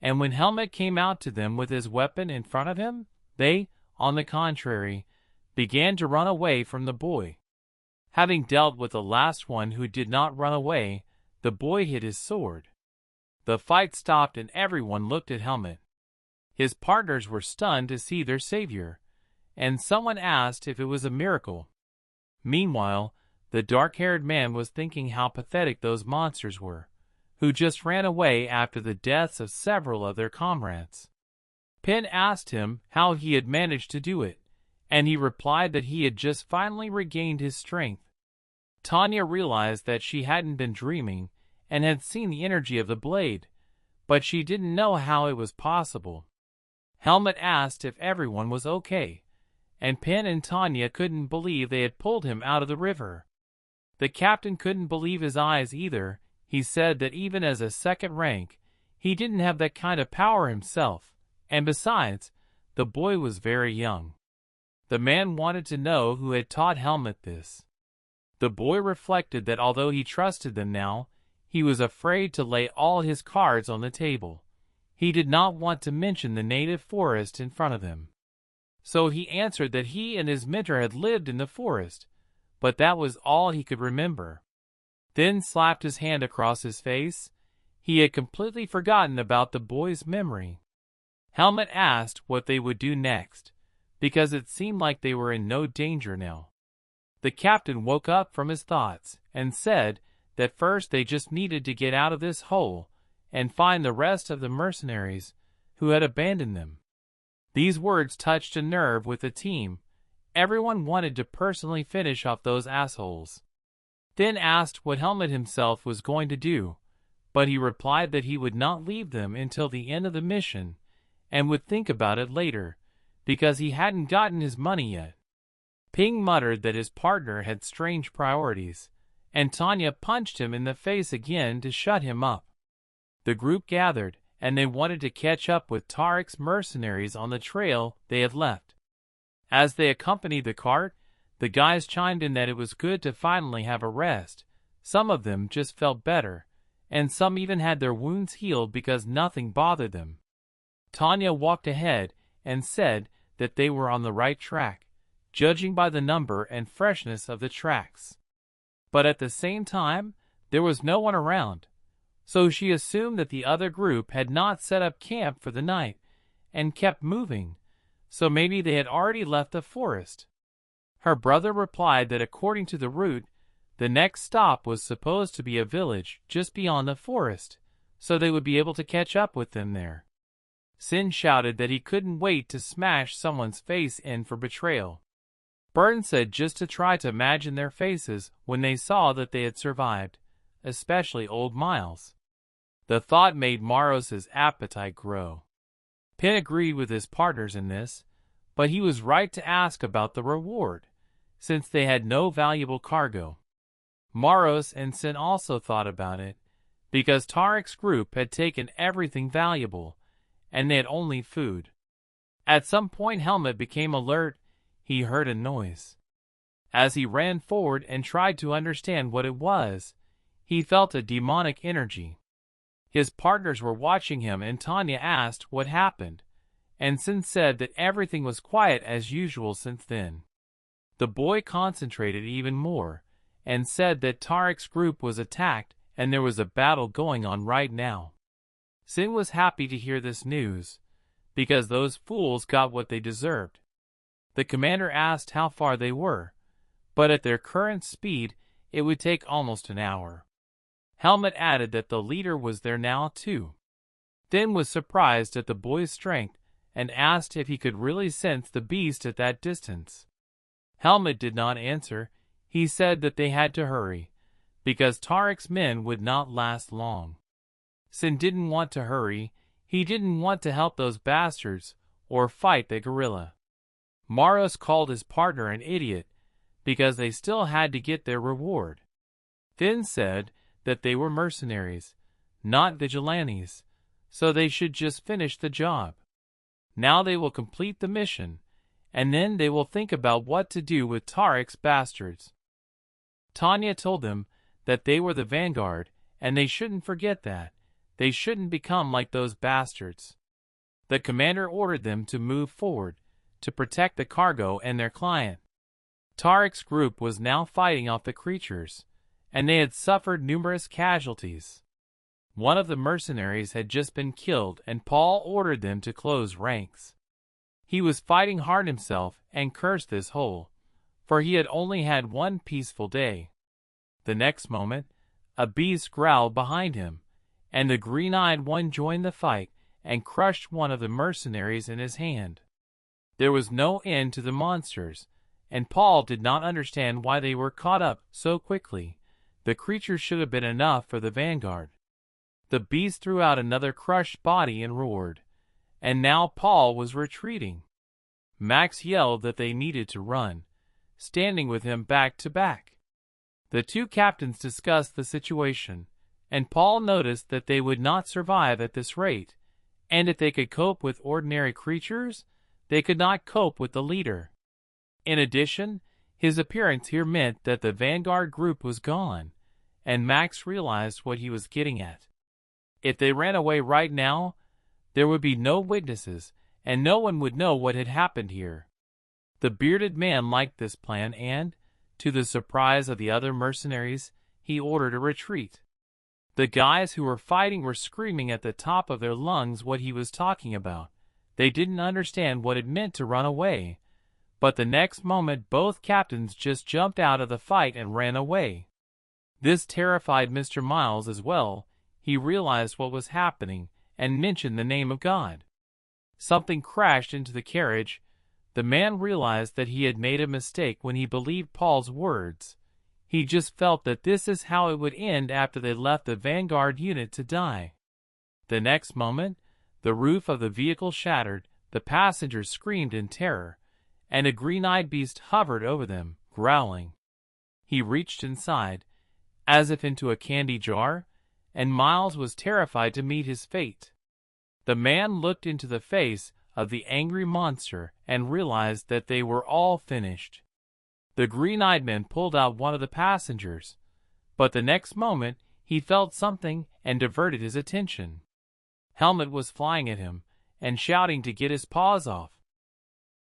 and when Helmut came out to them with his weapon in front of him, they, on the contrary, began to run away from the boy. Having dealt with the last one who did not run away, the boy hid his sword. The fight stopped and everyone looked at Helmut. His partners were stunned to see their savior, and someone asked if it was a miracle. Meanwhile, the dark-haired man was thinking how pathetic those monsters were, who just ran away after the deaths of several of their comrades. Pin asked him how he had managed to do it, and he replied that he had just finally regained his strength. Tanya realized that she hadn't been dreaming and had seen the energy of the blade, but she didn't know how it was possible. Helmut asked if everyone was okay, and Pin and Tanya couldn't believe they had pulled him out of the river. The captain couldn't believe his eyes either. He said that even as a second rank, he didn't have that kind of power himself, and besides, the boy was very young. The man wanted to know who had taught Helmut this. The boy reflected that although he trusted them now, he was afraid to lay all his cards on the table. He did not want to mention the native forest in front of them. So he answered that he and his mentor had lived in the forest, but that was all he could remember. Then slapped his hand across his face. He had completely forgotten about the boy's memory. Helmut asked what they would do next, because it seemed like they were in no danger now. The captain woke up from his thoughts and said that first they just needed to get out of this hole and find the rest of the mercenaries who had abandoned them. These words touched a nerve with the team. Everyone wanted to personally finish off those assholes. Then asked what Helmut himself was going to do, but he replied that he would not leave them until the end of the mission and would think about it later, because he hadn't gotten his money yet. Ping muttered that his partner had strange priorities, and Tanya punched him in the face again to shut him up. The group gathered, and they wanted to catch up with Tariq's mercenaries on the trail they had left. As they accompanied the cart, the guys chimed in that it was good to finally have a rest. Some of them just felt better, and some even had their wounds healed because nothing bothered them. Tanya walked ahead and said that they were on the right track. judging by the number and freshness of the tracks. But at the same time, there was no one around, so she assumed that the other group had not set up camp for the night and kept moving, so maybe they had already left the forest. Her brother replied that according to the route, the next stop was supposed to be a village just beyond the forest, so they would be able to catch up with them there. Sin shouted that he couldn't wait to smash someone's face in for betrayal. Burton said just to try to imagine their faces when they saw that they had survived, especially old Miles. The thought made Moros's appetite grow. Pin agreed with his partners in this, but he was right to ask about the reward, since they had no valuable cargo. Moros and Sin also thought about it, because Tariq's group had taken everything valuable, and they had only food. At some point Helmut became alert. He heard a noise. As he ran forward and tried to understand what it was, he felt a demonic energy. His partners were watching him and Tanya asked what happened, and Sin said that everything was quiet as usual since then. The boy concentrated even more, and said that Tariq's group was attacked and there was a battle going on right now. Sin was happy to hear this news, because those fools got what they deserved. The commander asked how far they were, but at their current speed it would take almost an hour. Helmut added that the leader was there now too. Thin was surprised at the boy's strength and asked if he could really sense the beast at that distance. Helmut did not answer. He said that they had to hurry, because Tariq's men would not last long. Sin didn't want to hurry. He didn't want to help those bastards or fight the gorilla. Moros called his partner an idiot because they still had to get their reward. Thin said that they were mercenaries, not vigilantes, so they should just finish the job. Now they will complete the mission, and then they will think about what to do with Tariq's bastards. Tanya told them that they were the vanguard, and they shouldn't forget that. They shouldn't become like those bastards. The commander ordered them to move forward, to protect the cargo and their client. Tariq's group was now fighting off the creatures, and they had suffered numerous casualties. One of the mercenaries had just been killed, and Paul ordered them to close ranks. He was fighting hard himself and cursed this whole, for he had only had one peaceful day. The next moment, a beast growled behind him, and the green-eyed one joined the fight and crushed one of the mercenaries in his hand. There was no end to the monsters, and Paul did not understand why they were caught up so quickly. The creatures should have been enough for the vanguard. The beast threw out another crushed body and roared, and now Paul was retreating. Max yelled that they needed to run, standing with him back to back. The two captains discussed the situation, and Paul noticed that they would not survive at this rate, and if they could cope with ordinary creatures, they could not cope with the leader. In addition, his appearance here meant that the vanguard group was gone, and Max realized what he was getting at. If they ran away right now, there would be no witnesses, and no one would know what had happened here. The bearded man liked this plan and, to the surprise of the other mercenaries, he ordered a retreat. The guys who were fighting were screaming at the top of their lungs what he was talking about. They didn't understand what it meant to run away, but the next moment both captains just jumped out of the fight and ran away. This terrified Mr. Miles as well. He realized what was happening and mentioned the name of God. Something crashed into the carriage. The man realized that he had made a mistake when he believed Paul's words. He just felt that this is how it would end after they left the vanguard unit to die. The next moment, the roof of the vehicle shattered, the passengers screamed in terror, and a green-eyed beast hovered over them, growling. He reached inside, as if into a candy jar, and Miles was terrified to meet his fate. The man looked into the face of the angry monster and realized that they were all finished. The green-eyed man pulled out one of the passengers, but the next moment he felt something and diverted his attention. Helmut was flying at him and shouting to get his paws off.